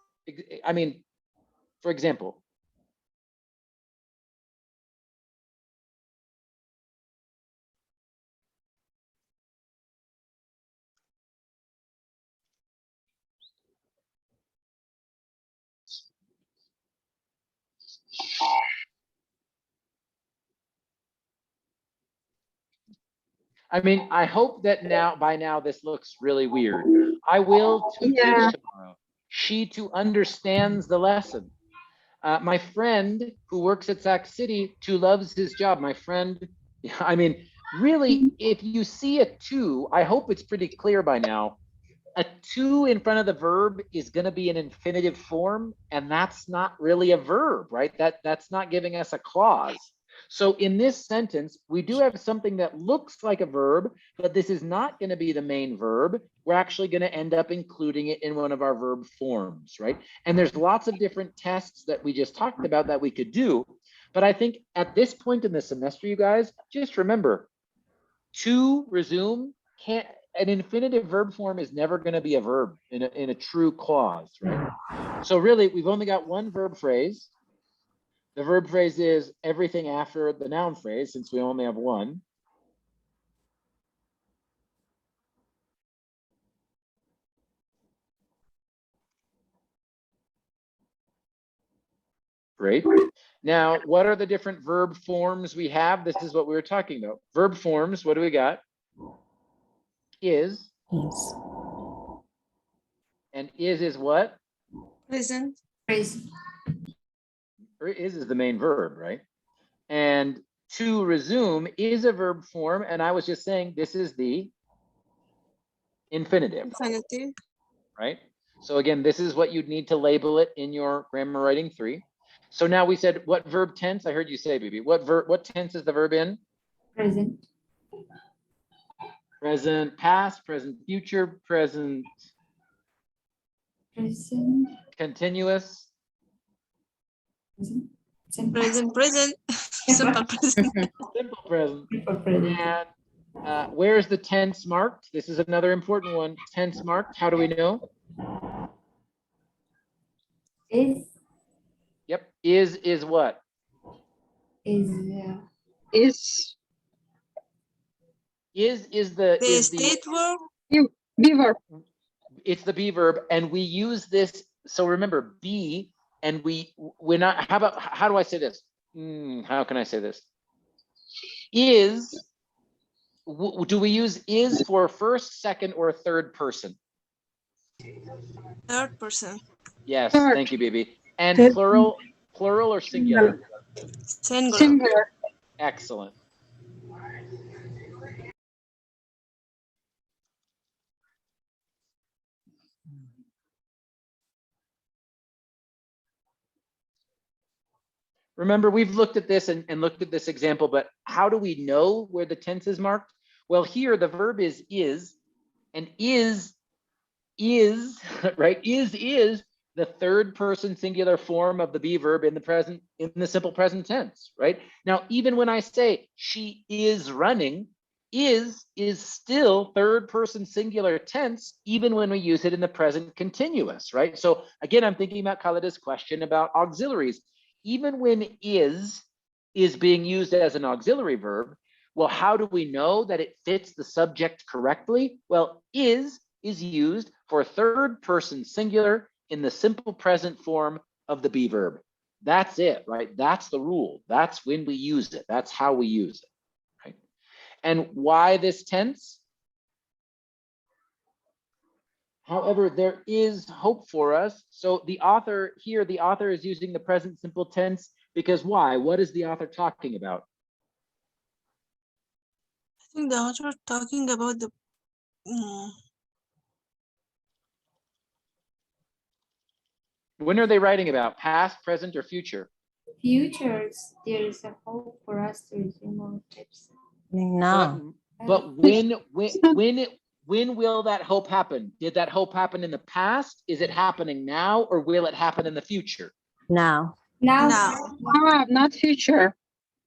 I hope that by now this looks really weird. I will to teach tomorrow. She to understands the lesson. My friend who works at Sac City to loves his job. My friend, really, if you see a to, I hope it's pretty clear by now. A to in front of the verb is going to be an infinitive form, and that's not really a verb, right? That's not giving us a clause. So in this sentence, we do have something that looks like a verb, but this is not going to be the main verb. We're actually going to end up including it in one of our verb forms, right? And there's lots of different tests that we just talked about that we could do. But I think at this point in the semester, you guys, just remember, to resume an infinitive verb form is never going to be a verb in a true clause, right? So really, we've only got one verb phrase. The verb phrase is everything after the noun phrase, since we only have one. Great. Now, what are the different verb forms we have? This is what we were talking about. Verb forms, what do we got? Is. And is what? Present. Or is the main verb, right? And to resume is a verb form. And I was just saying, this is the infinitive, Infinitive. right? So again, this is what you'd need to label it in your grammar writing 3. So now we said, what verb tense? I heard you say, Bibi. What tense is the verb in? Present. Present past, present future, present continuous. Present. Simple present. Simple present. And where's the tense marked? This is another important one. Tense marked. How do we know? Is. Yep. Is what? Is The state verb. be verb. It's the be verb, and we use this. So remember, be, and we're not. How do I say this? How can I say this? Is. Do we use is for first, second, or third person? Third person. Yes, Third. thank you, Bibi. And plural or singular? Singular. Excellent. Remember, we've looked at this and looked at this example, but how do we know where the tense is marked? Well, here the verb is, and is, right? Is the third person singular form of the be verb in the simple present tense, right? Now, even when I say she is running, is still third person singular tense, even when we use it in the present continuous, right? So again, I'm thinking about Khalida's question about auxiliaries. Even when is being used as an auxiliary verb, well, how do we know that it fits the subject correctly? Well, is used for third person singular in the simple present form of the be verb. That's it, right? That's the rule. That's when we use it. That's how we use it, right? And why this tense? However, there is hope for us. So the author is using the present simple tense because why? What is the author talking about? I think the author talking about the When are they writing about? Past, present, or future? Futures. There is a hope for us to resume our trips. No. But when will that hope happen? Did that hope happen in the past? Is it happening now, or will it happen in the future? Now. Not future.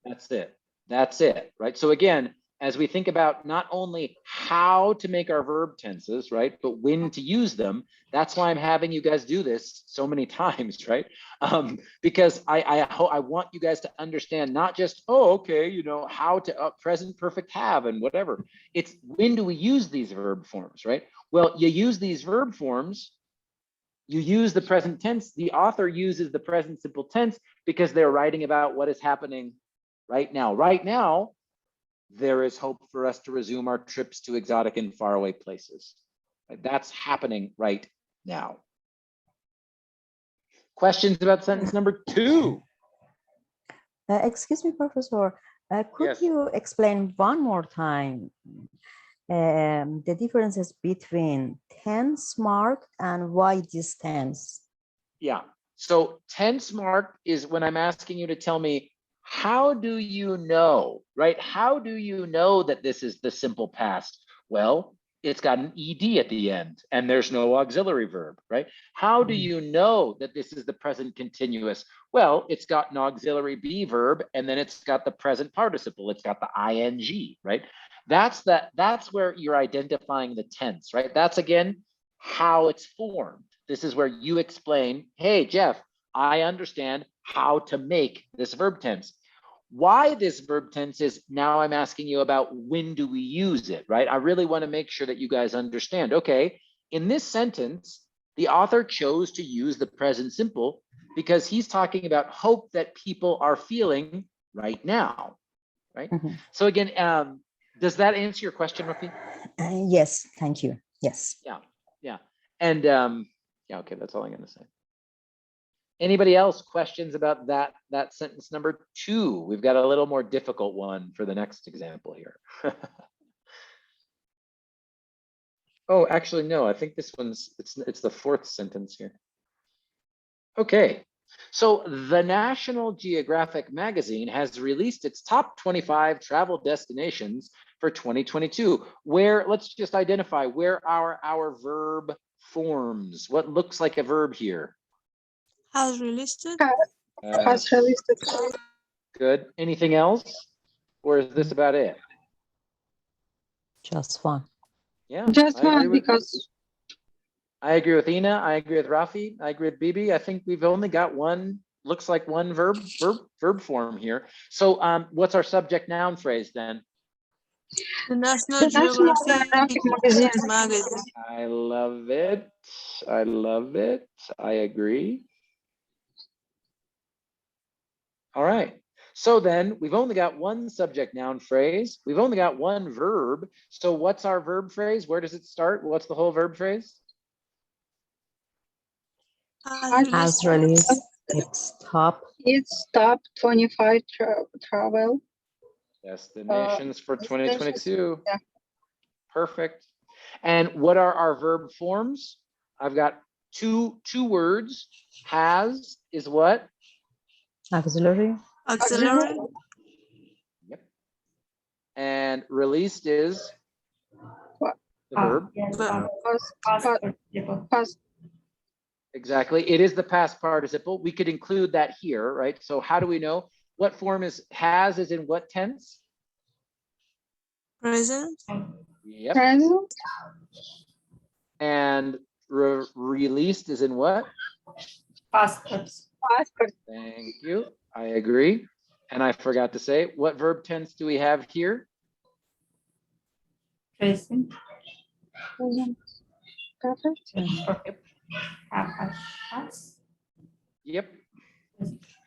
That's it. That's it, right? So again, as we think about not only how to make our verb tenses, right, but when to use them, that's why I'm having you guys do this so many times, right? Because I want you guys to understand not just, oh, okay, you know, how to present perfect have and whatever. It's when do we use these verb forms, right? Well, you use these verb forms, you use the present tense. The author uses the present simple tense because they're writing about what is happening right now. Right now, there is hope for us to resume our trips to exotic and faraway places. That's happening right now. Questions about sentence number 2? Excuse me, Professor. Could Yes. you explain one more time the differences between tense marked and why this tense? Yeah. So tense marked is when I'm asking you to tell me, how do you know, right? How do you know that this is the simple past? Well, it's got an ed at the end and there's no auxiliary verb, right? How do you know that this is the present continuous? Well, it's got an auxiliary be verb and then it's got the present participle. It's got the ing, right? That's where you're identifying the tense, right? That's again how it's formed. This is where you explain, hey, Jeff, I understand how to make this verb tense. Why this verb tense is now I'm asking you about when do we use it, right? I really want to make sure that you guys understand, okay, in this sentence, the author chose to use the present simple because he's talking about hope that people are feeling right now, right? Mhm. So again, does that answer your question, Rafi? Yes, thank you. Yes. Yeah. And yeah, okay, that's all I'm gonna say. Anybody else questions about that sentence number 2? We've got a little more difficult one for the next example here. Oh, actually, no, I think this one's, it's the 4th sentence here. Okay, so the National Geographic magazine has released its top 25 travel destinations for 2022, where, let's just identify where are our verb forms. What looks like a verb here? Has released it. Has released it. Good. Anything else? Or is this about it? Just one. Yeah. Just I agree one, with, because I agree with Ina. I agree with Rafi. I agree with Bibi. I think we've only got one, looks like one verb form here. So what's our subject noun phrase then? The National the National Geographic Geographic magazine. magazine. I love it. I love it. I agree. All right. So then we've only got one subject noun phrase. We've only got one verb. So what's our verb phrase? Where does it start? What's the whole verb phrase? Has released its top. It's top 25 travel. Destinations for 2022. Yeah. Perfect. And what are our verb forms? I've got two words. Has is what? Auxiliary. Auxiliary. Yep. And released is the verb. Past. Exactly. It is the past participle. We could include that here, right? So how do we know what form has is in what tense? Present. Yep. Present. And released is in what? Past. Thank you. I agree. And I forgot to say, what verb tense do we have here? Present. Perfect. Past. Yep.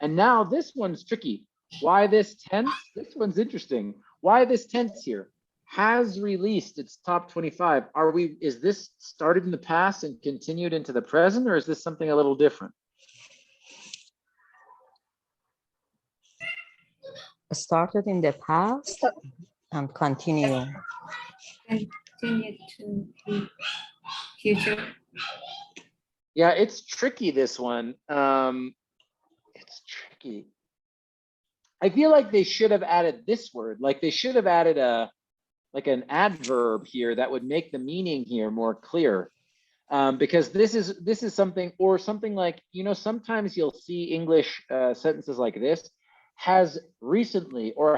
And now this one's tricky. Why this tense? This one's interesting. Why this tense here? Has released its top 25. Is this started in the past and continued into the present, or is this something a little different? Started in the past and continue. Continue to the future. Yeah, it's tricky, this one. It's tricky. I feel like they should have added this word. Like they should have added an adverb here that would make the meaning here more clear. Because this is something, or something like, sometimes you'll see English sentences like this, has recently, or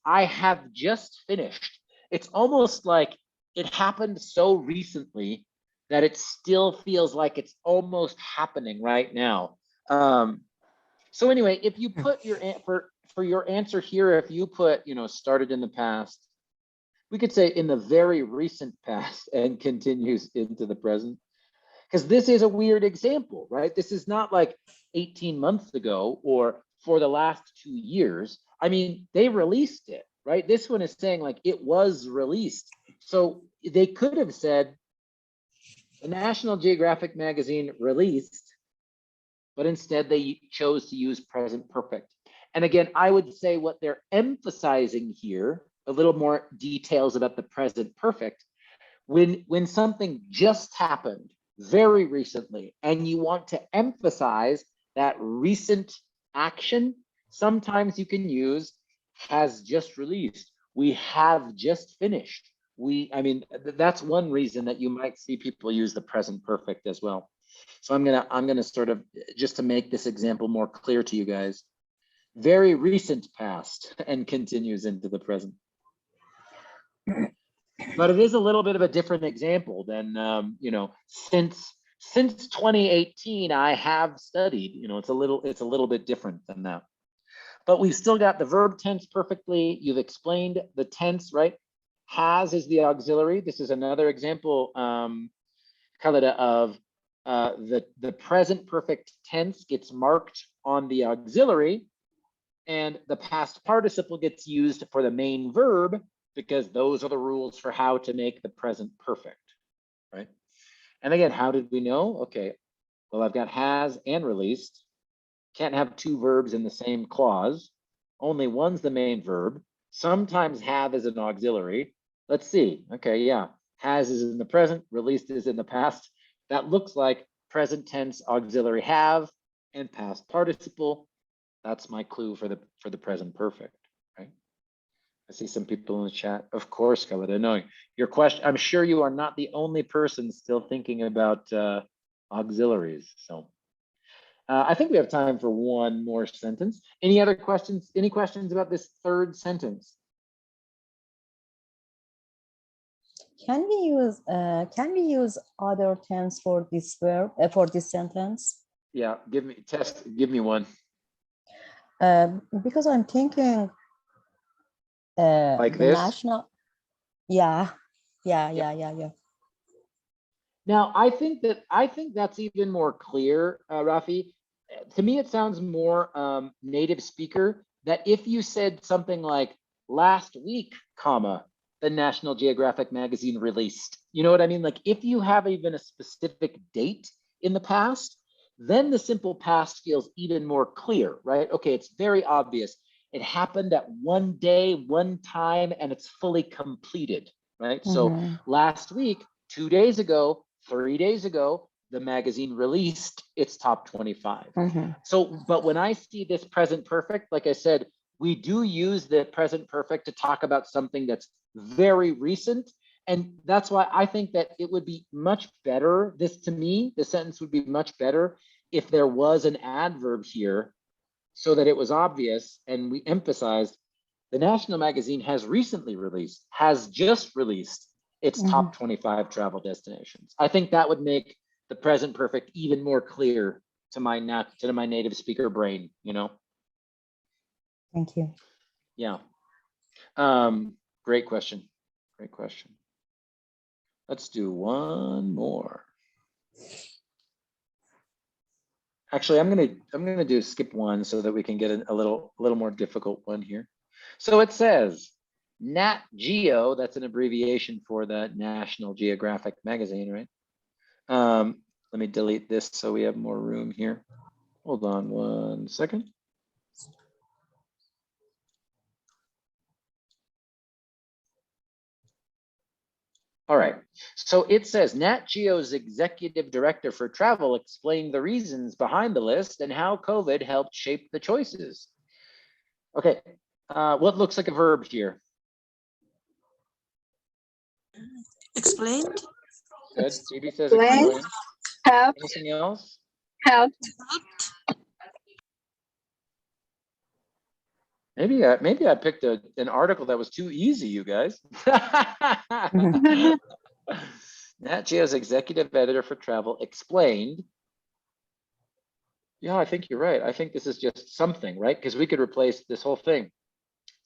I have just finished. It's almost like it happened so recently that it still feels like it's almost happening right now. So anyway, if you put your for your answer here, if you put, started in the past, we could say in the very recent past and continues into the present. Because this is a weird example, right? This is not like 18 months ago or for the last 2 years. I mean, they released it, right? This one is saying like it was released. So they could have said the National Geographic magazine released, but instead they chose to use present perfect. And again, I would say what they're emphasizing here, a little more details about the present perfect, when something just happened very recently and you want to emphasize that recent action, sometimes you can use has just released. We have just finished. That's one reason that you might see people use the present perfect as well. So I'm gonna sort of, just to make this example more clear to you guys, very recent past and continues into the present. But it is a little bit of a different example than, you know, since 2018, I have studied, you know, it's a little bit different than that. But we've still got the verb tense perfectly. You've explained the tense, right? Has is the auxiliary. This is another example, Khalida, of the present perfect tense gets marked on the auxiliary, and the past participle gets used for the main verb, because those are the rules for how to make the present perfect, right? And again, how did we know? Okay, well, I've got has and released. Can't have two verbs in the same clause. Only one's the main verb. Sometimes have is an auxiliary. Let's see. Okay, yeah. Has is in the present, released is in the past. That looks like present tense auxiliary have and past participle. That's my clue for the present perfect, right? I see some people in the chat. Of course, Khalida. No, your question, I'm sure you are not the only person still thinking about auxiliaries. So I think we have time for one more sentence. Any other questions? Any questions about this third sentence? Can we use other tense for this verb, for this sentence? Yeah, give me one. Because I'm thinking Like the this? national, yeah. Now, I think that's even more clear, Rafi. To me, it sounds more native speaker, that if you said something like last week, comma, the National Geographic magazine released, you know what I mean? Like if you have even a specific date in the past, then the simple past feels even more clear, right? Okay, it's very obvious. It happened at one day, one time, and it's fully completed, right? So last week, 2 days ago, 3 days ago, the magazine released its top 25. So, but when I see this present perfect, like I said, we do use the present perfect to talk about something that's very recent. And that's why I think that it would be much better, to me, the sentence would be much better if there was an adverb here so that it was obvious and we emphasized the national magazine has recently released, has just released its top 25 travel destinations. I think that would make the present perfect even more clear to my native speaker brain, you know? Thank you. Yeah. Great question. Great question. Let's do one more. Actually, I'm gonna do skip one so that we can get a little more difficult one here. So it says Nat Geo, that's an abbreviation for the National Geographic magazine, right? Let me delete this so we have more room here. Hold on one second. All right, so it says Nat Geo's executive director for travel explained the reasons behind the list and how COVID helped shape the choices. Okay, what looks like a verb here? Explained. Good. Phoebe says explain. Helped. Anything else? Helped. Maybe I picked an article that was too easy, you guys. Nat Geo's executive editor for travel explained. Yeah, I think you're right. I think this is just something, right? Because we could replace this whole thing.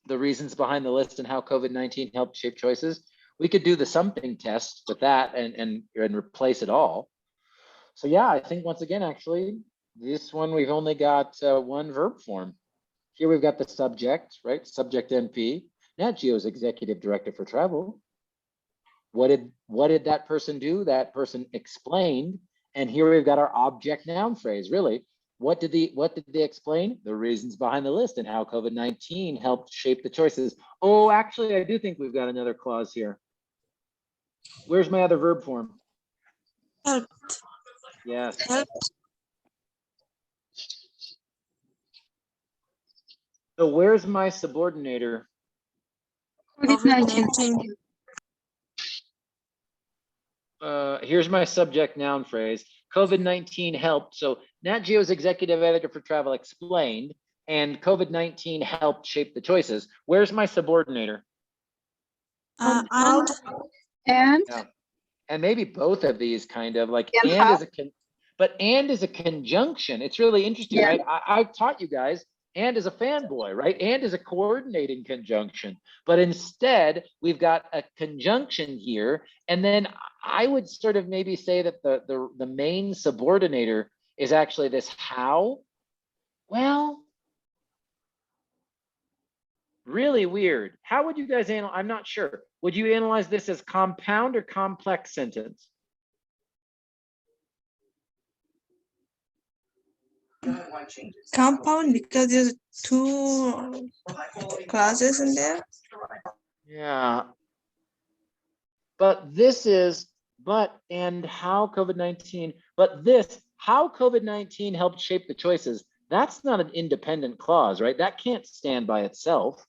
The reasons behind the list and how COVID-19 helped shape choices. We could do the something test with that and replace it all. So yeah, I think once again, actually, this one we've only got one verb form. Here we've got the subject, right? Subject NP. Nat Geo's executive director for travel. What did that person do? That person explained. And here we've got our object noun phrase. Really, what did they explain? The reasons behind the list and how COVID-19 helped shape the choices. Oh, actually, I do think we've got another clause here. Where's my other verb form? Helped. Yes. Helped. So where's my subordinator? COVID-19. Here's my subject noun phrase. COVID-19 helped. So Nat Geo's executive editor for travel explained, and COVID-19 helped shape the choices. Where's my subordinator? And And Yeah. And maybe both of these kind of like And and how? is a but and is a conjunction. It's really interesting, Yeah. right? I've taught you guys and is a fanboy, right? And is a coordinating conjunction. But instead, we've got a conjunction here. And then I would sort of maybe say that the main subordinator is actually this how. Well, really weird. How would you guys analyze? I'm not sure. Would you analyze this as compound or complex sentence? compound because there's two clauses in there. Yeah. But this is, and how COVID-19, but this, how COVID-19 helped shape the choices, that's not an independent clause, right? That can't stand by itself.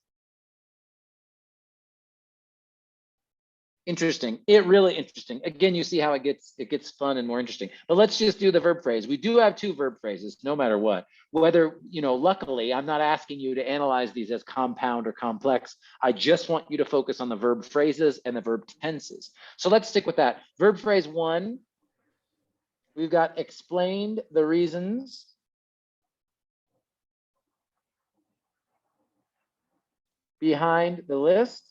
Interesting. It really interesting. Again, you see how it gets fun and more interesting. But let's just do the verb phrase. We do have two verb phrases, no matter what. Whether, luckily, I'm not asking you to analyze these as compound or complex. I just want you to focus on the verb phrases and the verb tenses. So let's stick with that. Verb phrase 1, we've got explained the reasons behind the list.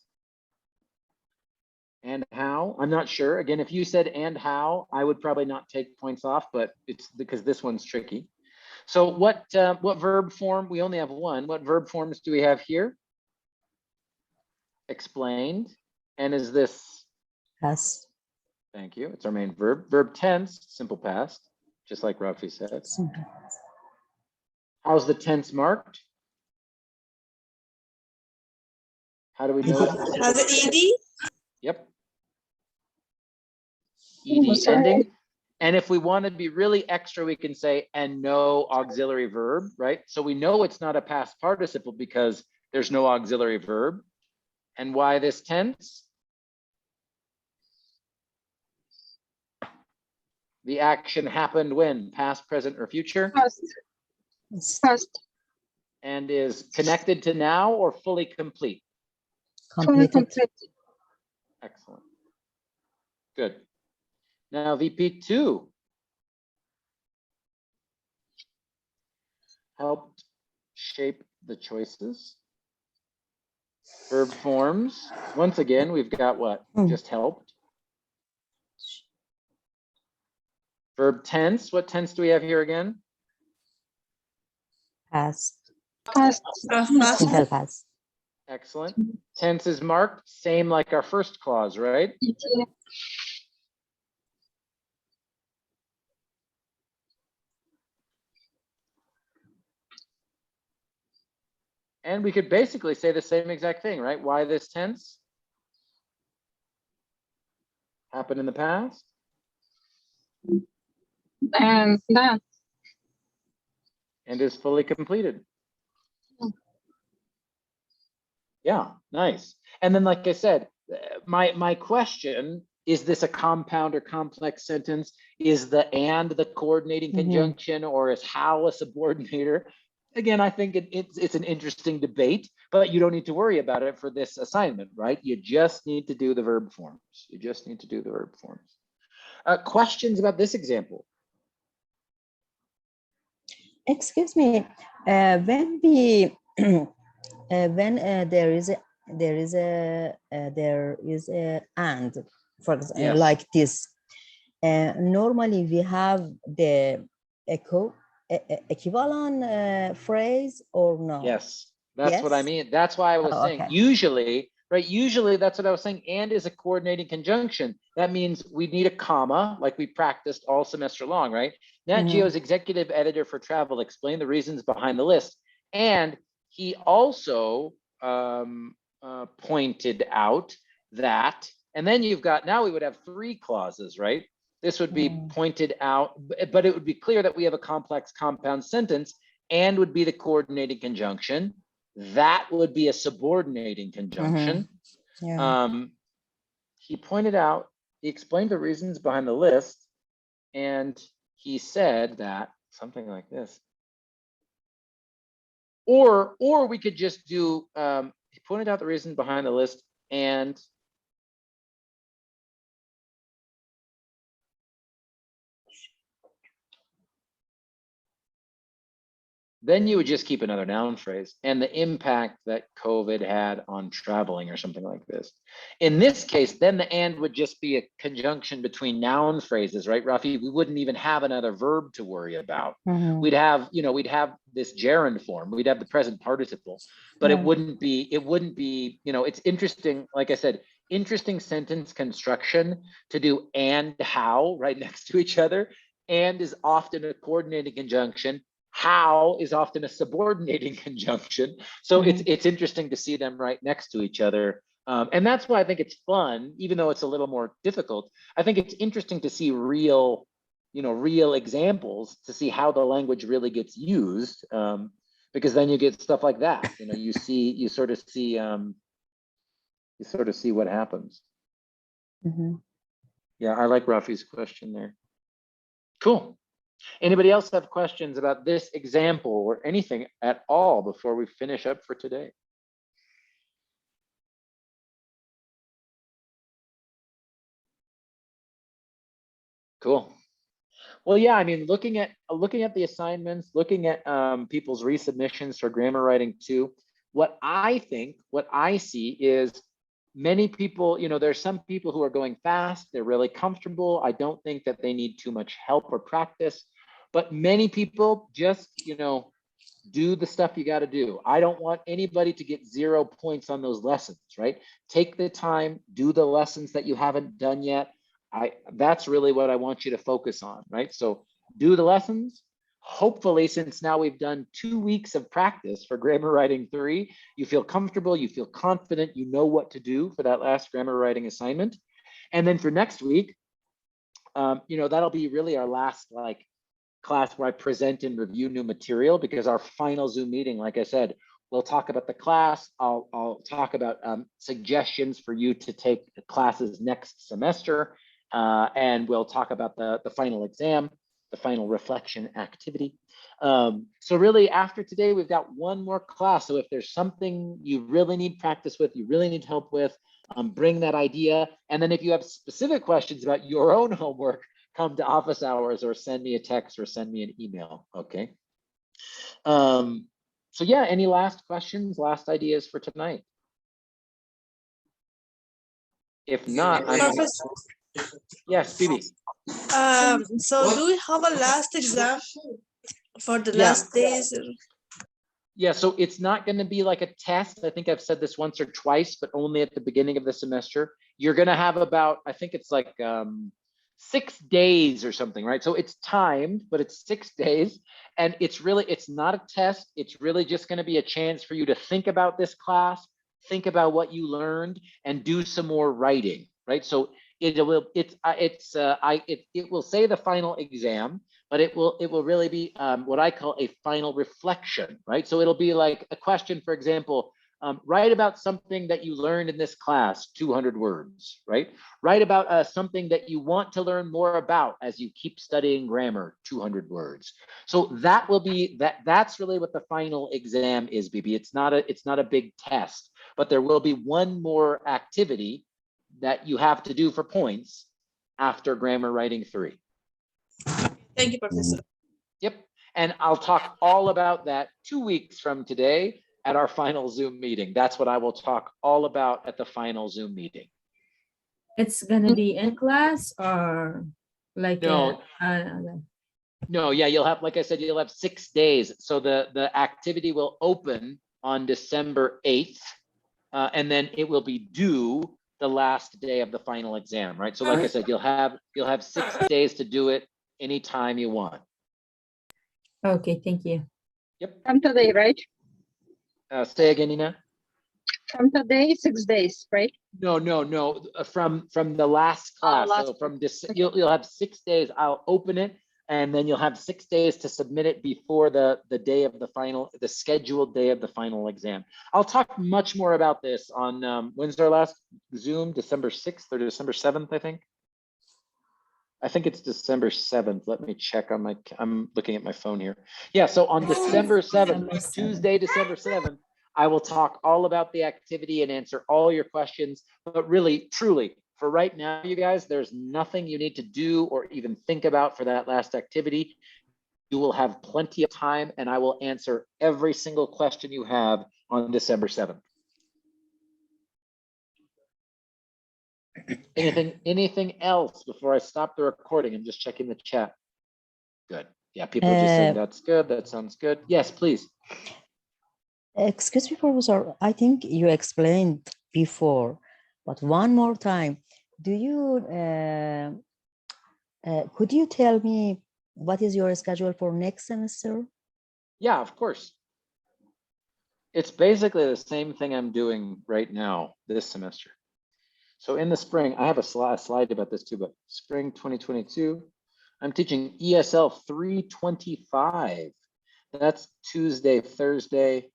And how, I'm not sure. Again, if you said and how, I would probably not take points off, but it's because this one's tricky. So what verb form? We only have one. What verb forms do we have here? Explained. And is this? Past. Thank you. It's our main verb. Verb tense, simple past, just like Rafi said. Simple. How's the tense marked? How do we know? Has it ed? Yep. Ed ending. And if we want to be really extra, we can say, and no auxiliary verb, right? So we know it's not a past participle because there's no auxiliary verb. And why this tense? The action happened when? Past, present, or future? Past. And is connected to now or fully complete? Completed. Excellent. Good. Now VP2 helped shape the choices. Verb forms. Once again, we've got what? Just helped. Verb tense. What tense do we have here again? Past. Past. Simple past. Excellent. Tense is marked, same like our first clause, right? And we could basically say the same exact thing, right? Why this tense? Happened in the past? And then. And is fully completed. Yeah, nice. And then, like I said, my question, is this a compound or complex sentence? Is the and the coordinating conjunction, or is how a subordinator? Again, I think it's an interesting debate, but you don't need to worry about it for this assignment, right? You just need to do the verb forms. You just need to do the verb forms. Questions about this example? Excuse me. When we when there is a and, for example, Yes. like this, normally we have the equivalent phrase or no? Yes, that's what I Yes? mean. That's why I was saying Okay. usually, right? Usually that's what I was saying. And is a coordinating conjunction. That means we need a comma, like we practiced all semester long, right? Nat Geo's executive editor for travel explained the reasons behind the list. And he also pointed out that, and then you've got, now we would have 3 clauses, right? This would be pointed out, but it would be clear that we have a complex compound sentence, and would be the coordinating conjunction. That would be a subordinating conjunction. Yeah. He pointed out, he explained the reasons behind the list, and he said that something like this. Or we could just do, he pointed out the reason behind the list, and then you would just keep another noun phrase and the impact that COVID had on traveling or something like this. In this case, then the and would just be a conjunction between noun phrases, right, Rafi? We wouldn't even have another verb to worry about. Mhm. We'd have, we'd have this gerund form, we'd have the present participle, but Yeah. it wouldn't be, it's interesting, like I said, interesting sentence construction to do and how right next to each other. And is often a coordinating conjunction. How is often a subordinating conjunction. So it's interesting to see them right next to each other. And that's why I think it's fun, even though it's a little more difficult. I think it's interesting to see real examples to see how the language really gets used. Because then you get stuff like that. You sort of see what happens. Yeah, I like Rafi's question there. Cool. Anybody else have questions about this example or anything at all before we finish up for today? Cool. Well, yeah, I mean, looking at the assignments, looking at people's resubmissions for grammar writing 2, what I see is many people, there's some people who are going fast, they're really comfortable. I don't think that they need too much help or practice, but many people just, do the stuff you got to do. I don't want anybody to get 0 points on those lessons, right? Take the time, do the lessons that you haven't done yet. That's really what I want you to focus on, right? So do the lessons. Hopefully, since now we've done 2 weeks of practice for grammar writing 3, you feel comfortable, you feel confident, you know what to do for that last grammar writing assignment. And then for next week, that'll be really our last class where I present and review new material, because our final Zoom meeting, like I said, we'll talk about the class. I'll talk about suggestions for you to take the classes next semester. And we'll talk about the final exam, the final reflection activity. So really after today, we've got one more class. So if there's something you really need practice with, you really need help with, bring that idea. And then if you have specific questions about your own homework, come to office hours or send me a text or send me an email, okay? So yeah, any last questions, last ideas for tonight? If not, yes, Phoebe. So do we have a last exam for the last days? Yeah, so it's not going to be like a test. I think I've said this once or twice, but only at the beginning of the semester. You're going to have about, I think it's like 6 days or something, right? So it's timed, but it's 6 days. And it's not a test. It's really just going to be a chance for you to think about this class, think about what you learned, and do some more writing, right? So it will say the final exam, but it will really be what I call a final reflection, right? So it'll be like a question, for example, write about something that you learned in this class, 200 words, right? Write about something that you want to learn more about as you keep studying grammar, 200 words. So that will be, that's really what the final exam is, BB. It's not a big test, but there will be one more activity that you have to do for points after grammar writing 3. Thank you, Professor. Yep. And I'll talk all about that 2 weeks from today at our final Zoom meeting. That's what I will talk all about at the final Zoom meeting. It's gonna be in class or like No. No, yeah, you'll have, like I said, you'll have 6 days. So the activity will open on December 8th, and then it will be due the last day of the final exam, right? So like I said, you'll have 6 days to do it anytime you want. Okay, thank you. Yep. From today, right? Say again, Nina. From today, 6 days, right? No. From the last class. So from this, you'll have 6 days. I'll open it, and then you'll have 6 days to submit it before the day of the final, the scheduled day of the final exam. I'll talk much more about this on when's our last Zoom? December 6th or December 7th, I think. I think it's December 7th. Let me check on I'm looking at my phone here. Yeah, so on December 7th, Tuesday, December 7th, I will talk all about the activity and answer all your questions. But really, truly, for right now, you guys, there's nothing you need to do or even think about for that last activity. you will have plenty of time, and I will answer every single question you have on December 7th. Anything else before I stop the recording? I'm just checking the chat. Good. Yeah, people are just saying that's good. That sounds good. Yes, please. Excuse me, Professor. I think you explained before, but one more time. Do you could you tell me what is your schedule for next semester? Yeah, of course. It's basically the same thing I'm doing right now this semester. So in the spring, I have a slide about this too, but spring 2022, I'm teaching ESL 325. That's Tuesday, Thursday,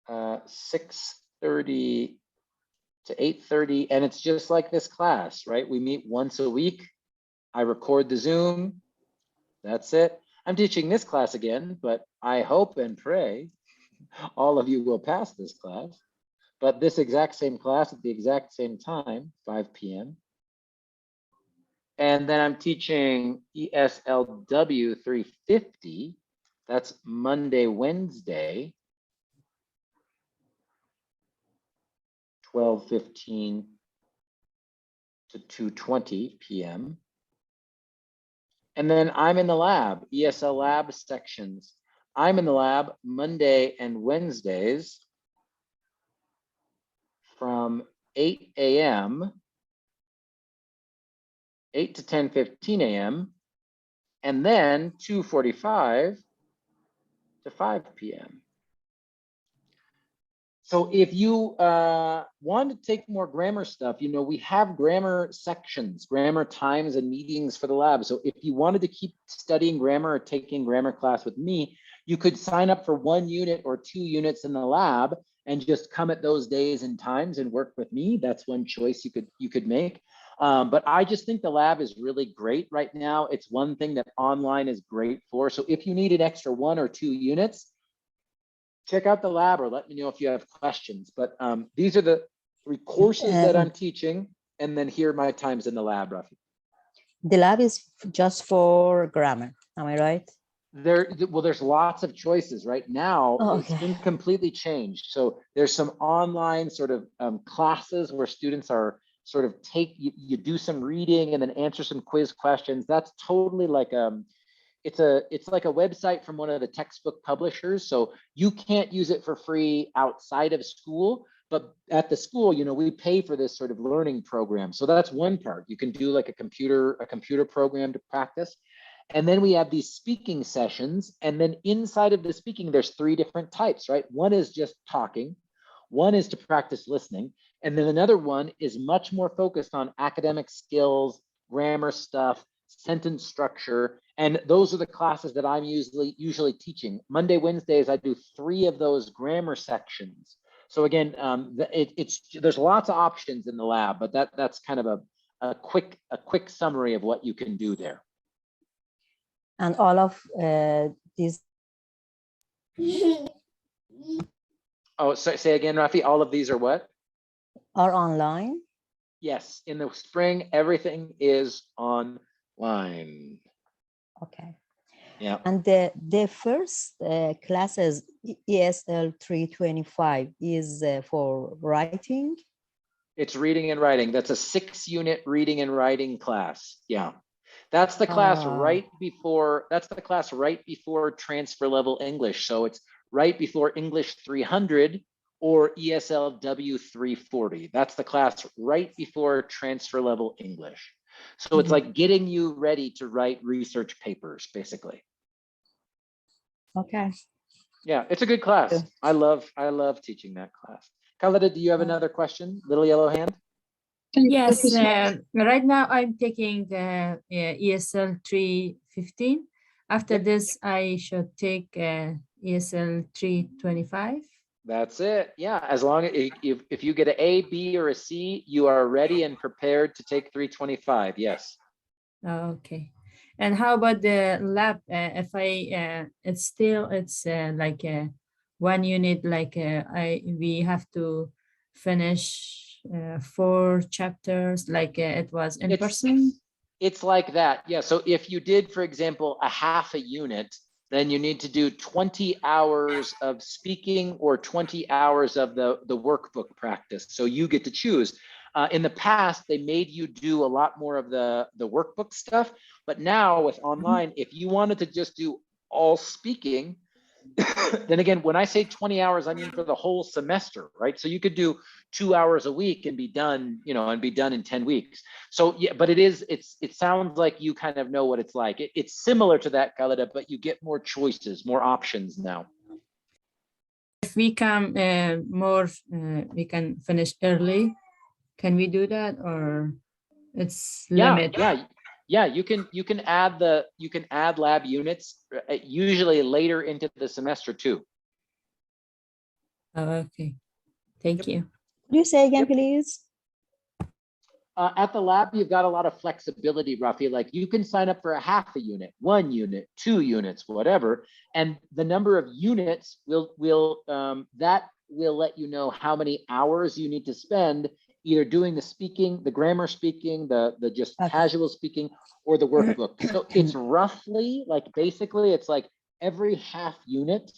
6:30 to 8:30. And it's just like this class, right? We meet once a week. I record the Zoom. That's it. I'm teaching this class again, but I hope and pray all of you will pass this class. But this exact same class at the exact same time, 5 p.m. And then I'm teaching ESLW 350. That's Monday, Wednesday, 12:15 to 2:20 p.m. And then I'm in the lab, ESL lab sections. I'm in the lab Monday and Wednesdays from 8 a.m., 8 to 10:15 a.m., and then 2:45 to 5 p.m. So if you want to take more grammar stuff, you know, we have grammar sections, grammar times and meetings for the lab. So if you wanted to keep studying grammar or taking grammar class with me, you could sign up for 1 unit or 2 units in the lab and just come at those days and times and work with me. That's one choice you could make. But I just think the lab is really great right now. It's one thing that online is great for. So if you need an extra 1 or 2 units, check out the lab or let me know if you have questions. But these are the 3 courses that I'm teaching. And then here are my times in the lab, Rafi. The lab is just for grammar. Am I right? Well, there's lots of choices right now. Oh, It's been completely changed. So there's some online sort of classes where students are sort of you do some reading and then answer some quiz questions. That's totally like it's like a website from one of the textbook publishers. So you can't use it for free outside of school, but at the school, you know, we pay for this sort of learning program. So that's one part. You can do like a computer program to practice. And then we have these speaking sessions. And then inside of the speaking, there's 3 different types, right? One is just talking. One is to practice listening. And then another one is much more focused on academic skills, grammar stuff, sentence structure. And those are the classes that I'm usually teaching. Monday, Wednesdays, I do 3 of those grammar sections. So again, there's lots of options in the lab, but that's kind of a quick summary of what you can do there. And all of these. Oh, say again, Rafi, all of these are what? Are online? Yes, in the spring, everything is online. Okay. Yeah. And the first classes, ESL 325, is for writing? It's reading and writing. That's a 6-unit reading and writing class. Yeah. That's the class right before, transfer level English. So it's right before English 300 or ESLW 340. That's the class right before transfer level English. So it's like getting you ready to write research papers, basically. Okay. Yeah, it's a good class. I love teaching that class. Khalida, do you have another question? Little yellow hand. Yes, right now I'm taking the ESL 315. After this, I should take ESL 325. That's it. Yeah, as long as if you get an A, B, or a C, you are ready and prepared to take 325. Yes. Okay. And how about the lab? If it's like 1 unit, like we have to finish 4 chapters, like it was in person. It's like that. Yeah. So if you did, for example, a half a unit, then you need to do 20 hours of speaking or 20 hours of the workbook practice. So you get to choose. In the past, they made you do a lot more of the workbook stuff. But now with online, if you wanted to just do all speaking, then again, when I say 20 hours, I mean for the whole semester, right? So you could do 2 hours a week and be done, you know, and be done in 10 weeks. So yeah, but it sounds like you kind of know what it's like. It's similar to that, Khalida, but you get more choices, more options now. If we come we can finish early. Can we do that, or it's limit? Yeah, you can add lab units usually later into the semester too. Oh, okay. Thank you. Could you say again, please? At the lab, you've got a lot of flexibility, Rafi. Like you can sign up for a half a unit, 1 unit, 2 units, whatever. And the number of units will let you know how many hours you need to spend either doing the speaking, the grammar speaking, the just casual speaking, or the workbook. So it's roughly like, basically it's like every half unit,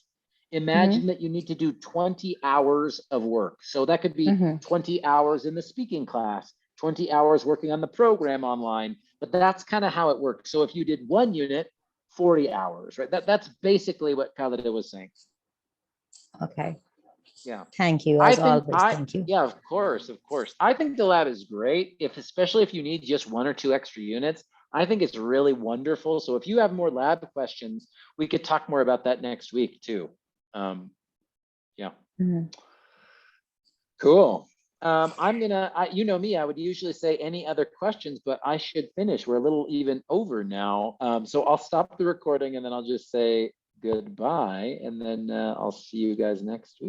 imagine that you need to do 20 hours of work. So that could be 20 hours in the speaking class, 20 hours working on the program online, but that's kind of how it works. So if you did 1 unit, 40 hours, right? That's basically what Khalida was saying. Okay. Yeah. Thank you, as always. Thank you. Yeah, of course. I think the lab is great, especially if you need just 1 or 2 extra units. I think it's really wonderful. So if you have more lab questions, we could talk more about that next week too. Yeah. Cool. You know me, I would usually say any other questions, but I should finish. We're a little even over now. So I'll stop the recording and then I'll just say goodbye, and then I'll see you guys next week.